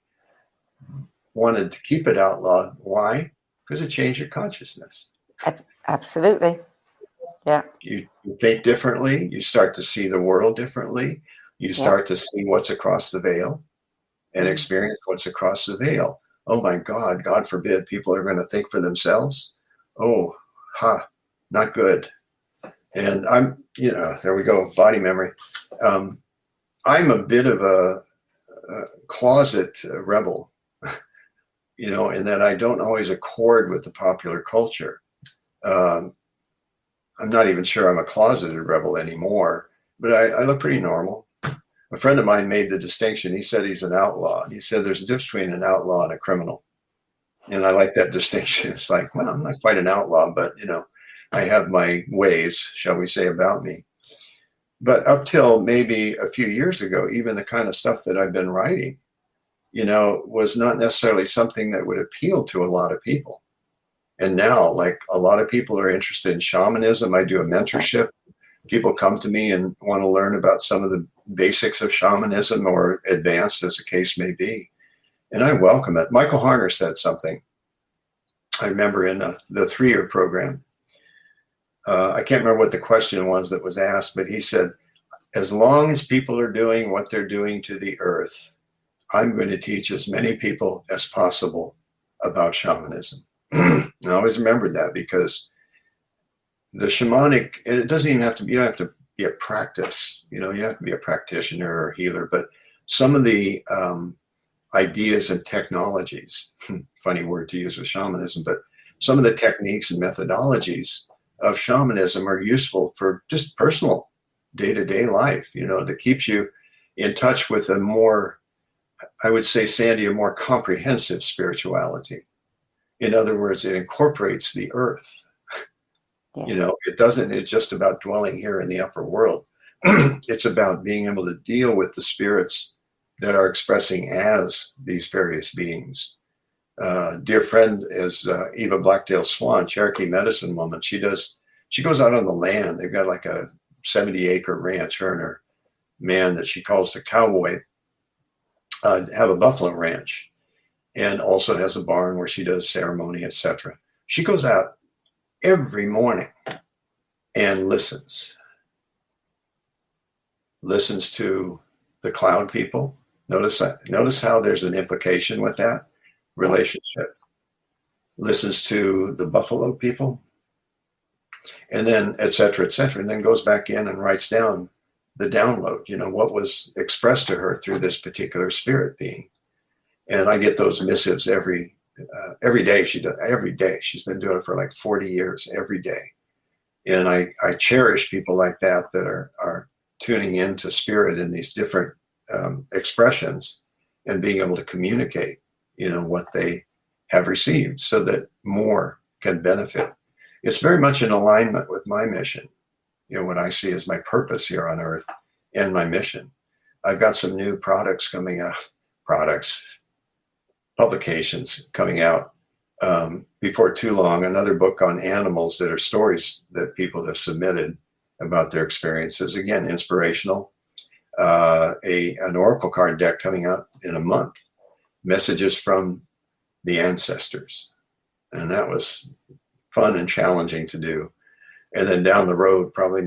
S3: wanted to keep it outlawed. Why? Because it changed your consciousness.
S2: Absolutely. Yeah.
S3: You think differently. You start to see the world differently. You start to see what's across the veil and experience what's across the veil. Oh my God, God forbid people are going to think for themselves. Oh, not good. And I'm, there we go, body memory. I'm a bit of a closet rebel, in that I don't always accord with the popular culture. I'm not even sure I'm a closeted rebel anymore, but I look pretty normal. A friend of mine made the distinction. He said he's an outlaw. And he said there's a difference between an outlaw and a criminal. And I like that distinction. It's like, well, I'm not quite an outlaw, but, I have my ways, shall we say, about me. But up till maybe a few years ago, even the kind of stuff that I've been writing, was not necessarily something that would appeal to a lot of people. And now, like, a lot of people are interested in shamanism. I do a mentorship. People come to me and want to learn about some of the basics of shamanism, or advanced, as the case may be. And I welcome it. Michael Harner said something, I remember, in the 3-year program. I can't remember what the question was that was asked, but he said, as long as people are doing what they're doing to the earth, I'm going to teach as many people as possible about shamanism. And I always remembered that, because the shamanic, and it doesn't even have to be, you don't have to be a practice, you have to be a practitioner or a healer, but some of the ideas and technologies, funny word to use with shamanism, but some of the techniques and methodologies of shamanism are useful for just personal day-to-day life, that keeps you in touch with a more, I would say, Sandie, a more comprehensive spirituality. In other words, it incorporates the earth. Yeah. It's just about dwelling here in the upper world. It's about being able to deal with the spirits that are expressing as these various beings. Dear friend is Eva Blacktail Swan, Cherokee medicine woman. She goes out on the land. They've got like a 70-acre ranch. Her and her man that she calls the cowboy have a buffalo ranch, and also has a barn where she does ceremony, etc. She goes out every morning and listens to the cloud people. Notice how there's an implication with that relationship. Listens to the buffalo people, and then etc., and then goes back in and writes down the download, what was expressed to her through this particular spirit being. And I get those missives every day. Every day. She's been doing it for like 40 years, every day. And I cherish people like that are tuning into spirit in these different expressions, and being able to communicate, what they have received, so that more can benefit. It's very much in alignment with my mission, what I see as my purpose here on earth and my mission. I've got some new products coming out, publications coming out before too long. Another book on animals that are stories that people have submitted about their experiences. Again, inspirational. An oracle card deck coming out in a month. Messages from the ancestors. And that was fun and challenging to do. And then down the road, probably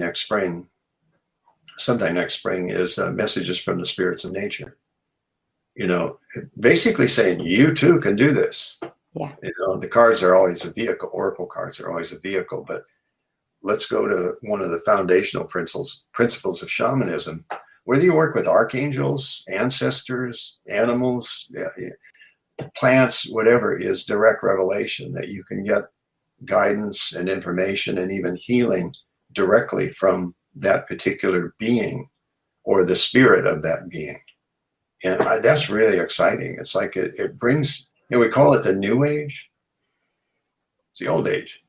S3: sometime next spring, is messages from the spirits of nature. Basically saying you too can do this. Yeah. The cards are always a vehicle. Oracle cards are always a vehicle, but let's go to one of the foundational principles of shamanism. Whether you work with archangels, ancestors, animals, plants, whatever, is direct revelation, that you can get guidance and information and even healing directly from that particular being or the spirit of that being. And that's really exciting. It's like it brings, we call it the new age. It's the old age.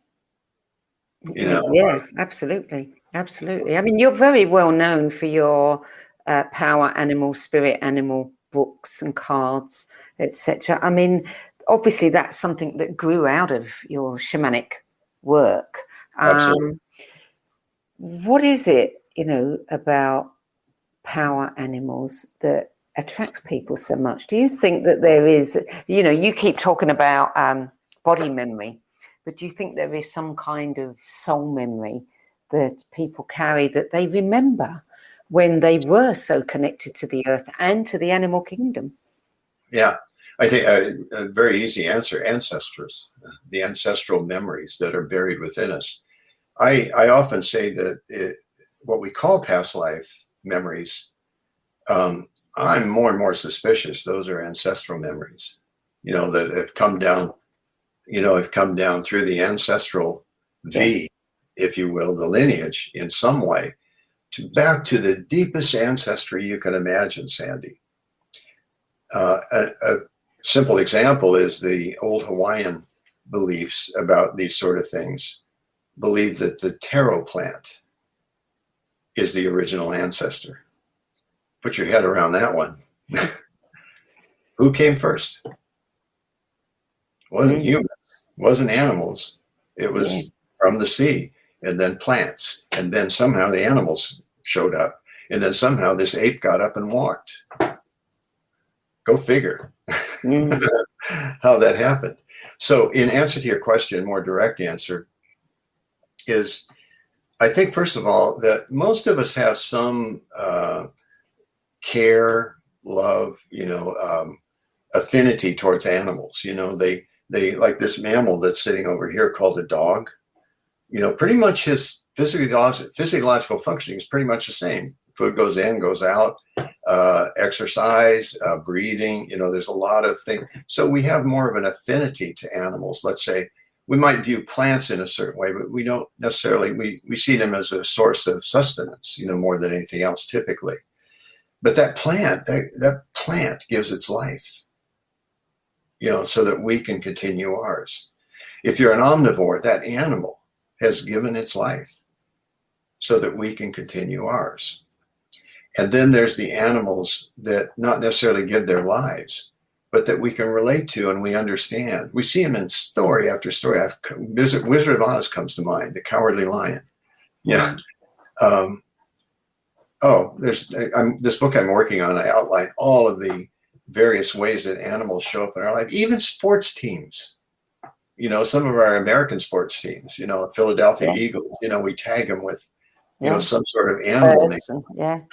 S2: Yeah, absolutely. Absolutely. I mean, you're very well known for your power animal, spirit animal books and cards, etc. I mean, obviously that's something that grew out of your shamanic work.
S3: Absolutely.
S2: What is it, about power animals that attracts people so much? Do you think that there is, you keep talking about body memory, but do you think there is some kind of soul memory that people carry that they remember when they were so connected to the earth and to the animal kingdom?
S3: Yeah, I think a very easy answer, ancestors, the ancestral memories that are buried within us. I often say that what we call past life memories, I'm more and more suspicious those are ancestral memories, that have come down, through the ancestral V, if you will, the lineage in some way, back to the deepest ancestry you can imagine, Sandie. A simple example is the old Hawaiian beliefs about these sort of things. Believe that the taro plant is the original ancestor. Put your head around that one. Who came first? Wasn't humans, wasn't animals. It was from the sea, and then plants, and then somehow the animals showed up, and then somehow this ape got up and walked. Go figure how that happened. So in answer to your question, more direct answer is, I think, first of all, that most of us have some care, love, affinity towards animals. They like this mammal that's sitting over here called a dog. Pretty much his physiological functioning is pretty much the same. Food goes in, goes out, exercise, breathing, there's a lot of things. So we have more of an affinity to animals. Let's say we might view plants in a certain way, but we don't necessarily, we see them as a source of sustenance, more than anything else typically. But that plant gives its life, so that we can continue ours. If you're an omnivore, that animal has given its life so that we can continue ours. And then there's the animals that not necessarily give their lives, but that we can relate to and we understand. We see them in story after story. Wizard of Oz comes to mind, the Cowardly Lion. Yeah. There's this book I'm working on. I outline all of the various ways that animals show up in our life, even sports teams. Some of our American sports teams, Philadelphia Eagles, we tag them with, some sort of animal name.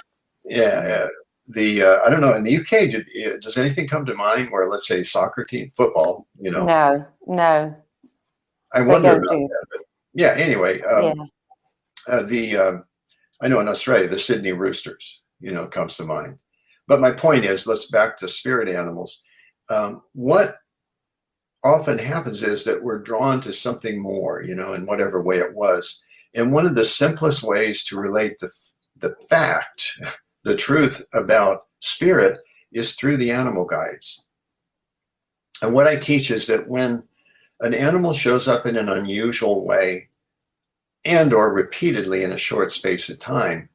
S3: Yeah. I don't know, in the UK, does anything come to mind where, let's say, soccer team, football,
S2: No.
S3: I wonder about that. But yeah, anyway, I know in Australia, the Sydney Roosters, comes to mind. But my point is, let's back to spirit animals. What often happens is that we're drawn to something more, in whatever way it was. And one of the simplest ways to relate the fact, the truth about spirit, is through the animal guides. And what I teach is that when an animal shows up in an unusual way and or repeatedly in a short space of time,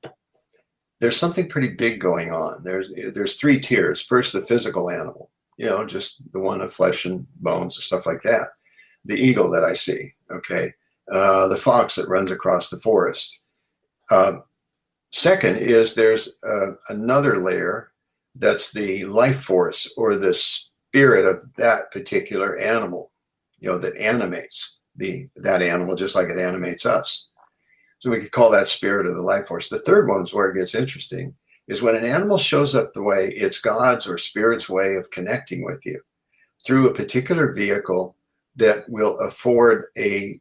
S3: there's something pretty big going on. There's three tiers. First, the physical animal, just the one of flesh and bones and stuff like that. The eagle that I see, okay. The fox that runs across the forest. Second is there's another layer that's the life force or the spirit of that particular animal, that animates that animal just like it animates us. So we could call that spirit of the life force. The third one is where it gets interesting, is when an animal shows up the way it's God's or spirit's way of connecting with you through a particular vehicle that will afford a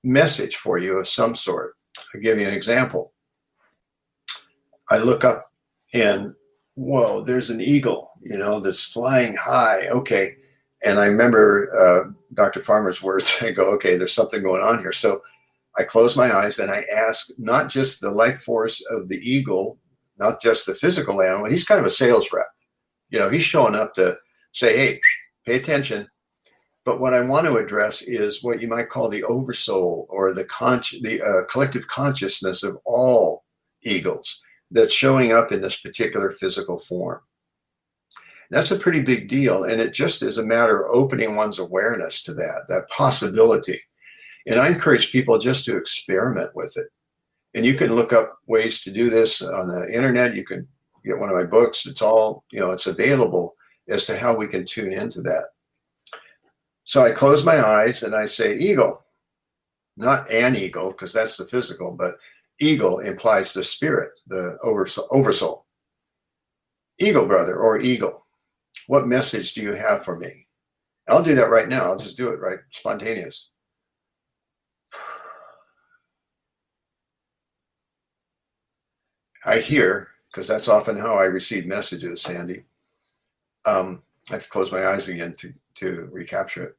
S3: message for you of some sort. I'll give you an example. I look up and, whoa, there's an eagle, that's flying high. Okay. And I remember Dr. Farmer's words. I go, okay, there's something going on here. So I close my eyes and I ask not just the life force of the eagle, not just the physical animal. He's kind of a sales rep. He's showing up to say, hey, pay attention. But what I want to address is what you might call the oversoul, or the collective consciousness of all eagles that's showing up in this particular physical form. That's a pretty big deal. And it just is a matter of opening one's awareness to that possibility. And I encourage people just to experiment with it. And you can look up ways to do this on the internet. You can get one of my books. It's all, it's available as to how we can tune into that. So I close my eyes and I say, eagle, not an eagle, because that's the physical, but eagle implies the spirit, the oversoul. Eagle brother, or eagle, what message do you have for me? I'll do that right now. I'll just do it right, spontaneous. I hear, because that's often how I receive messages, Sandie. I have to close my eyes again to recapture it.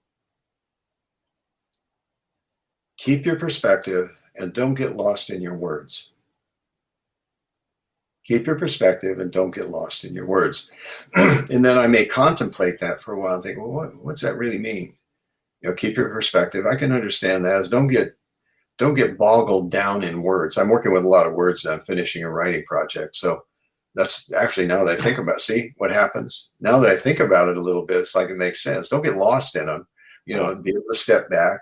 S3: Keep your perspective and don't get lost in your words. Keep your perspective and don't get lost in your words. And then I may contemplate that for a while and think, well, what's that really mean? Keep your perspective. I can understand that as don't get boggled down in words. I'm working with a lot of words and I'm finishing a writing project. So that's actually, now that I think about it, see what happens? Now that I think about it a little bit, it's like it makes sense. Don't get lost in them, be able to step back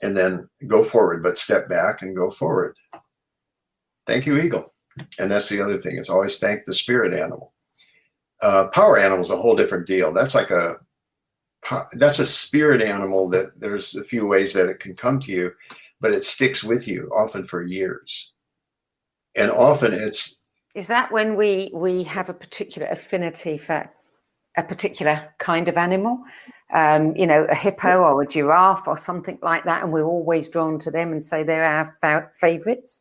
S3: and then go forward, but step back and go forward. Thank you, eagle. And that's the other thing, is always thank the spirit animal. Power animal is a whole different deal. That's a spirit animal that there's a few ways that it can come to you, but it sticks with you often for years. And often it's...
S2: Is that when we have a particular affinity for a particular kind of animal? A hippo or a giraffe or something like that, and we're always drawn to them and say they're our favorites?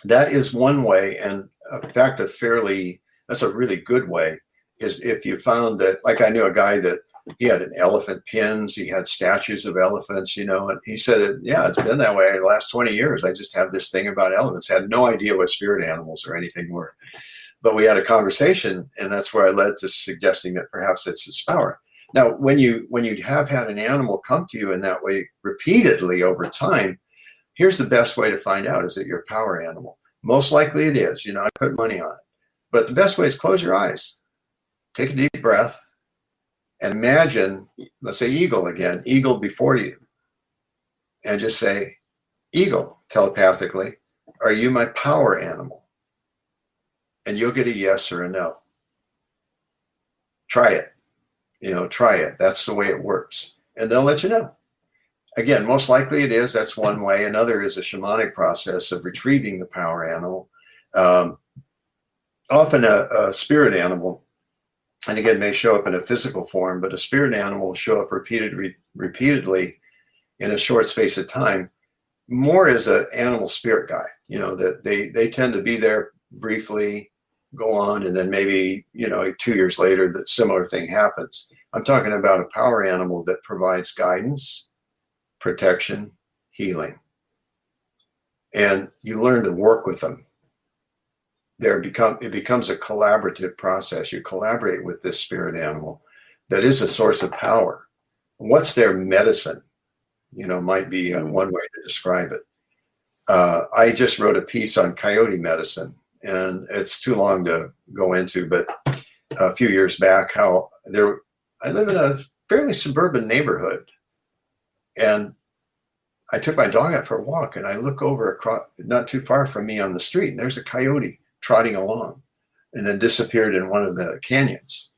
S3: That is one way. And in fact, that's a really good way, is if you found that, like I knew a guy that he had an elephant pins, he had statues of elephants, and he said, it's been that way the last 20 years. I just have this thing about elephants. Had no idea what spirit animals or anything were. But we had a conversation, and that's where I led to suggesting that perhaps it's his power. Now, when you have had an animal come to you in that way repeatedly over time, here's the best way to find out, is it your power animal? Most likely it is. I put money on it. But the best way is close your eyes, take a deep breath, and imagine, let's say eagle again, eagle before you. And just say, eagle, telepathically, are you my power animal? And you'll get a yes or a no. Try it. Try it. That's the way it works. And they'll let you know. Again, most likely it is. That's one way. Another is a shamanic process of retrieving the power animal. Often a spirit animal, and again, may show up in a physical form, but a spirit animal will show up repeatedly in a short space of time, more as an animal spirit guide, that they tend to be there briefly, go on, and then maybe, 2 years later, that similar thing happens. I'm talking about a power animal that provides guidance, protection, healing. And you learn to work with them. It becomes a collaborative process. You collaborate with this spirit animal that is a source of power. What's their medicine? Might be one way to describe it. I just wrote a piece on coyote medicine, and it's too long to go into, but a few years back, I live in a fairly suburban neighborhood, and I took my dog out for a walk, and I look over across, not too far from me on the street, and there's a coyote trotting along, and then disappeared in one of the canyons.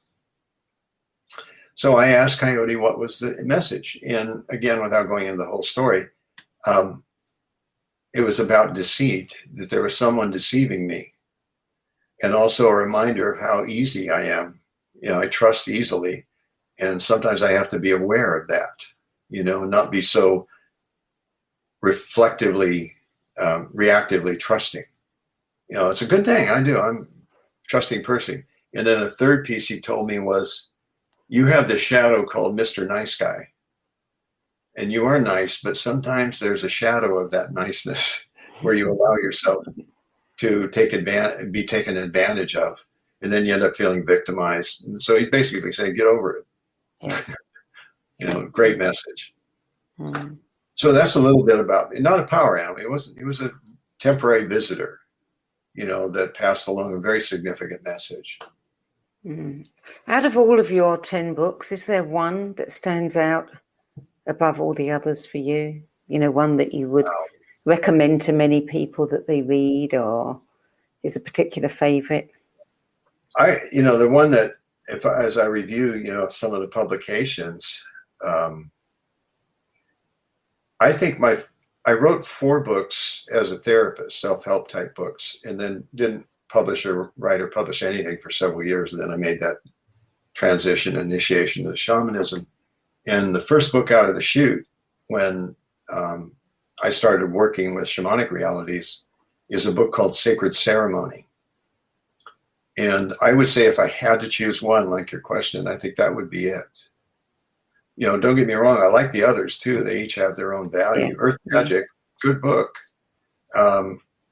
S3: So I asked Coyote what was the message. And again, without going into the whole story, it was about deceit, that there was someone deceiving me. And also a reminder of how easy I am. I trust easily. And sometimes I have to be aware of that, not be so reflectively, reactively trusting. It's a good thing. I'm a trusting person. And then a third piece he told me was, you have this shadow called Mr. Nice Guy. and you are nice, but sometimes there's a shadow of that niceness where you allow yourself to be taken advantage of, and then you end up feeling victimized. And so he's basically saying, get over it.
S2: Yeah.
S3: Great message.
S2: Mm.
S3: So that's a little bit about me. Not a power animal. He was a temporary visitor, that passed along a very significant message.
S2: Mm. Out of all of your 10 books, is there one that stands out above all the others for you? One that you would recommend to many people that they read, or is a particular favorite?
S3: The one that, as I review, some of the publications, I think I wrote 4 books as a therapist, self-help type books, and then didn't publish or write or publish anything for several years. And then I made that initiation to shamanism. And the first book out of the chute, when I started working with shamanic realities, is a book called Sacred Ceremony. And I would say if I had to choose one, like your question, I think that would be it. Don't get me wrong, I like the others too. They each have their own value.
S2: Yeah.
S3: Earth Magic, good book.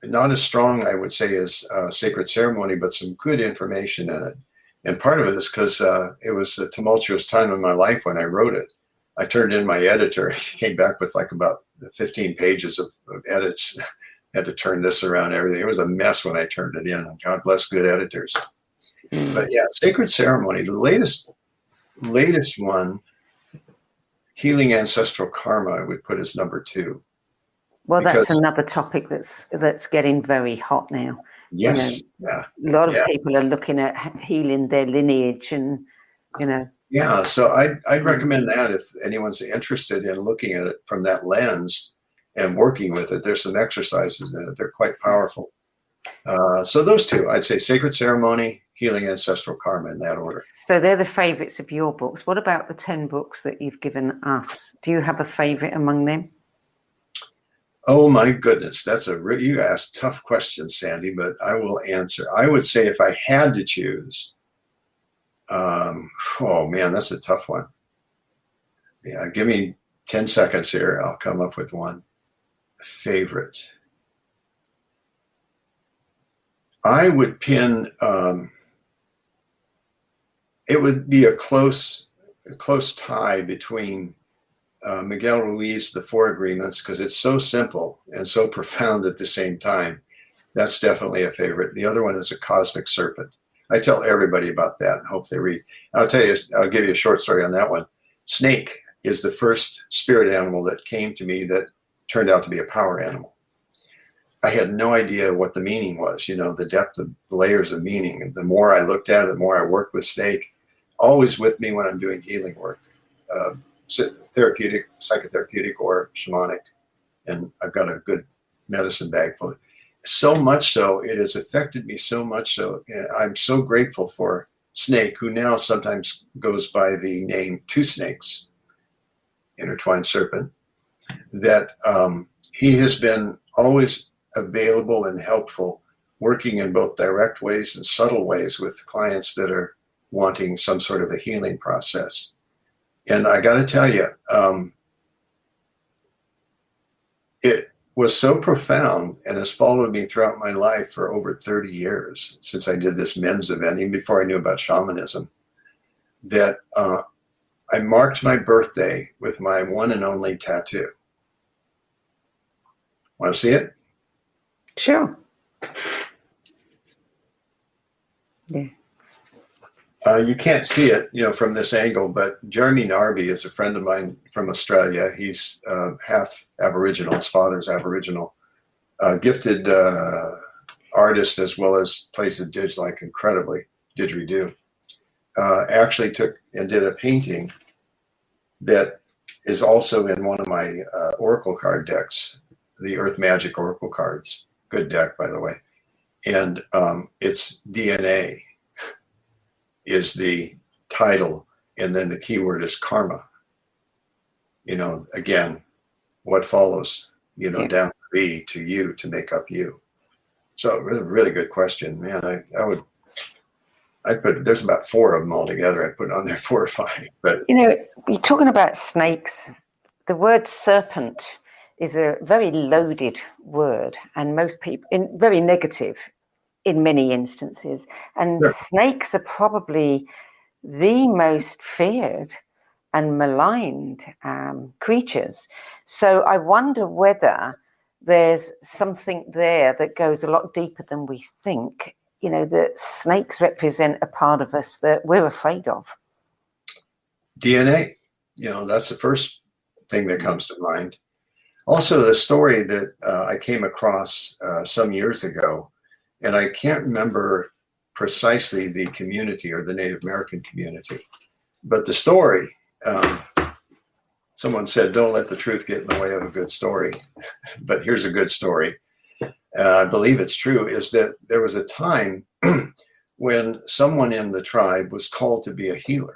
S3: Not as strong, I would say, as Sacred Ceremony, but some good information in it. And part of it is because it was a tumultuous time in my life when I wrote it. I turned in my editor. He came back with like about 15 pages of edits. Had to turn this around, everything. It was a mess when I turned it in. God bless good editors. But yeah, Sacred Ceremony, the latest one, Healing Ancestral Karma, I would put as number 2.
S2: Well, that's another topic that's getting very hot now.
S3: Yes.
S2: A lot of people are looking at healing their lineage, and
S3: Yeah, so I'd recommend that if anyone's interested in looking at it from that lens and working with it. There's some exercises in it. They're quite powerful. So those 2, I'd say Sacred Ceremony, Healing Ancestral Karma, in that order.
S2: So they're the favorites of your books. What about the 10 books that you've given us? Do you have a favorite among them?
S3: Oh my goodness, you asked tough questions, Sandie, but I will answer. I would say if I had to choose, oh man, that's a tough one. Yeah, give me 10 seconds here. I'll come up with one. Favorite. I would pin, it would be a close tie between Miguel Ruiz, The 4 Agreements, because it's so simple and so profound at the same time. That's definitely a favorite. The other one is A Cosmic Serpent. I tell everybody about that and hope they read. I'll give you a short story on that one. Snake is the first spirit animal that came to me that turned out to be a power animal. I had no idea what the meaning was, the depth of the layers of meaning. And the more I looked at it, the more I worked with snake, always with me when I'm doing healing work. Therapeutic, psychotherapeutic, or shamanic, and I've got a good medicine bag full. So much so, it has affected me so much so. I'm so grateful for Snake, who now sometimes goes by the name Two Snakes, Intertwined Serpent, that he has been always available and helpful, working in both direct ways and subtle ways with clients that are wanting some sort of a healing process. And I got to tell you, it was so profound and has followed me throughout my life for over 30 years since I did this men's event, even before I knew about shamanism, that I marked my birthday with my one and only tattoo. Want to see it?
S2: Sure. Yeah.
S3: You can't see it, from this angle, but Jeremy Narby is a friend of mine from Australia. He's half Aboriginal. His father's Aboriginal. Gifted artist, as well as plays the incredibly didgeridoo. Actually took and did a painting that is also in one of my oracle card decks, the Earth Magic Oracle cards. Good deck, by the way. And it's DNA is the title, and then the keyword is karma. Again, what follows, down to be, to you, to make up you. So really good question, man. There's about 4 of them all together. I put on there 4 or 5, but
S2: you're talking about snakes. the word serpent is a very loaded word, and most people, very negative in many instances. And snakes are probably the most feared and maligned creatures. So I wonder whether there's something there that goes a lot deeper than we think, that snakes represent a part of us that we're afraid of.
S3: DNA, that's the first thing that comes to mind. Also, the story that I came across some years ago, and I can't remember precisely the community or the Native American community, but the story, someone said, don't let the truth get in the way of a good story. But here's a good story. I believe it's true, is that there was a time when someone in the tribe was called to be a healer.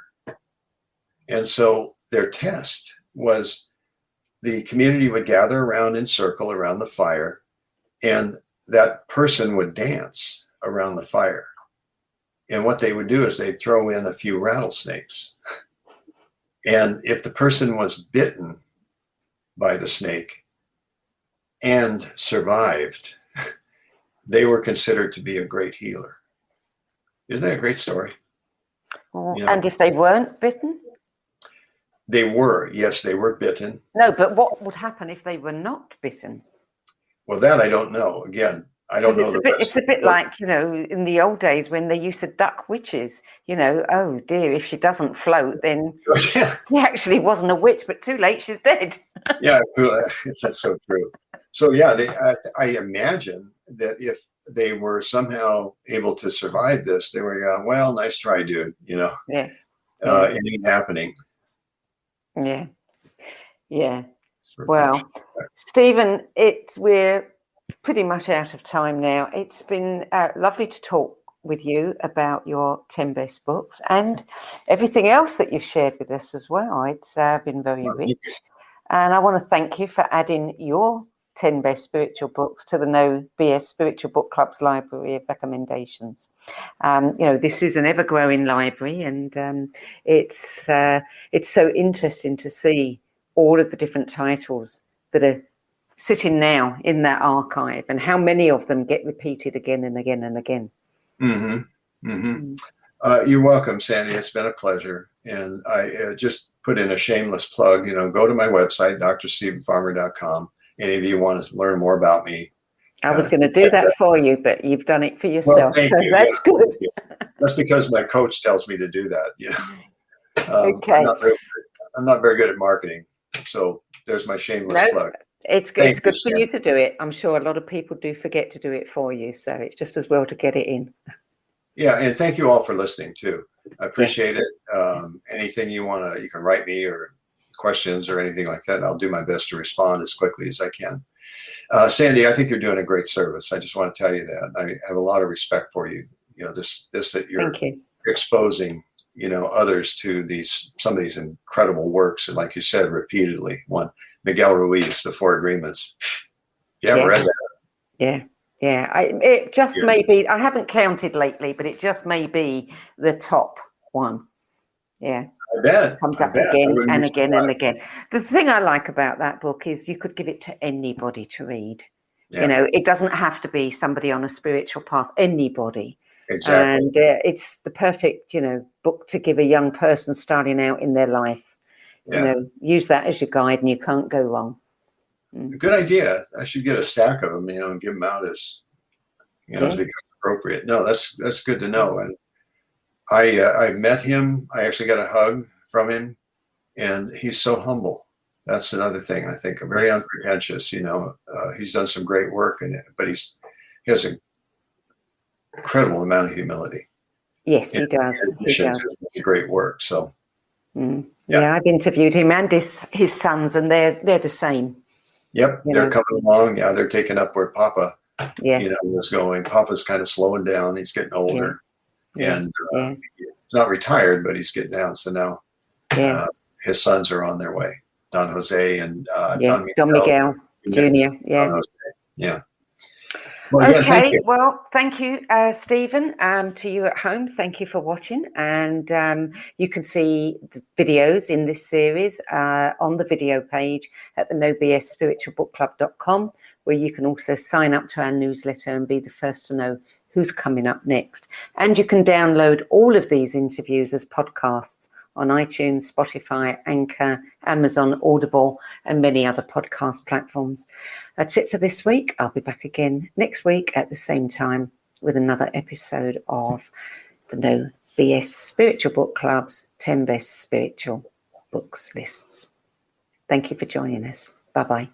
S3: And so their test was the community would gather around in circle around the fire, and that person would dance around the fire. And what they would do is they'd throw in a few rattlesnakes. And if the person was bitten by the snake and survived, they were considered to be a great healer. Isn't that a great story?
S2: And if they weren't bitten?
S3: They were, yes, they were bitten.
S2: No, but what would happen if they were not bitten?
S3: Well, that I don't know. Again, I don't know.
S2: It's a bit like, in the old days when they used to duck witches, oh dear, if she doesn't float, then she actually wasn't a witch, but too late, she's dead.
S3: Yeah, that's so true. So yeah, I imagine that if they were somehow able to survive this, they were going, well, nice try, dude, Yeah. It ain't happening.
S2: Yeah. Yeah. Well, Stephen, we're pretty much out of time now. It's been lovely to talk with you about your 10 best books and everything else that you've shared with us as well. It's been very rich. And I want to thank you for adding your 10 best spiritual books to the No BS Spiritual Book Club's library of recommendations. This is an ever-growing library, and it's so interesting to see all of the different titles that are sitting now in that archive and how many of them get repeated again and again and again.
S3: Mm-hmm. Mm-hmm. You're welcome, Sandie. It's been a pleasure. And I just put in a shameless plug, go to my website, drstephenfarmer.com. Any of you want to learn more about me?
S2: I was going to do that for you, but you've done it for yourself.
S3: Well,
S2: so
S3: you.
S2: That's good.
S3: That's because my coach tells me to do that.
S2: Okay.
S3: I'm not very good at marketing. So there's my shameless plug.
S2: It's good for you to do it. I'm sure a lot of people do forget to do it for you. So it's just as well to get it in.
S3: Yeah. And thank you all for listening too. I appreciate it. Anything you can write me or questions or anything like that. I'll do my best to respond as quickly as I can. Sandie, I think you're doing a great service. I just want to tell you that. I have a lot of respect for you. This that you're exposing, others to some of these incredible works. And like you said, repeatedly, one, Miguel Ruiz, The Four Agreements. You haven't read that? Yeah.
S2: Yeah. It just may be, I haven't counted lately, but it just may be the top one. Yeah.
S3: I bet.
S2: Comes up again and again and again. The thing I like about that book is you could give it to anybody to read. Yeah. It doesn't have to be somebody on a spiritual path, anybody.
S3: Exactly.
S2: And it's the perfect, book to give a young person starting out in their life. Yeah. Use that as your guide and you can't go wrong.
S3: Good idea. I should get a stack of them, and give them out as, as becomes appropriate. No, that's good to know. And I met him. I actually got a hug from him, and he's so humble. That's another thing. I think very unpretentious. He's done some great work in it, but he has an incredible amount of humility.
S2: Yes, he does. He does
S3: great work. So,
S2: yeah, I've interviewed him and his sons, and they're the same.
S3: Yep, they're coming along. Yeah, they're taking up where Papa, was going. Papa's kind of slowing down. He's getting older, and he's not retired, but he's getting down. So now, his sons are on their way. Don Jose and Don Miguel
S2: Jr. Yeah.
S3: Well, again, thank
S2: Okay,
S3: you.
S2: well, thank you, Stephen. To you at home, thank you for watching. And you can see the videos in this series on the video page at the NoBSSpiritualBookClub.com, where you can also sign up to our newsletter and be the first to know who's coming up next. And you can download all of these interviews as podcasts on iTunes, Spotify, Anchor, Amazon, Audible, and many other podcast platforms. That's it for this week. I'll be back again next week at the same time with another episode of the No BS Spiritual Book Club's 10 Best Spiritual Books lists. Thank you for joining us. Bye-bye.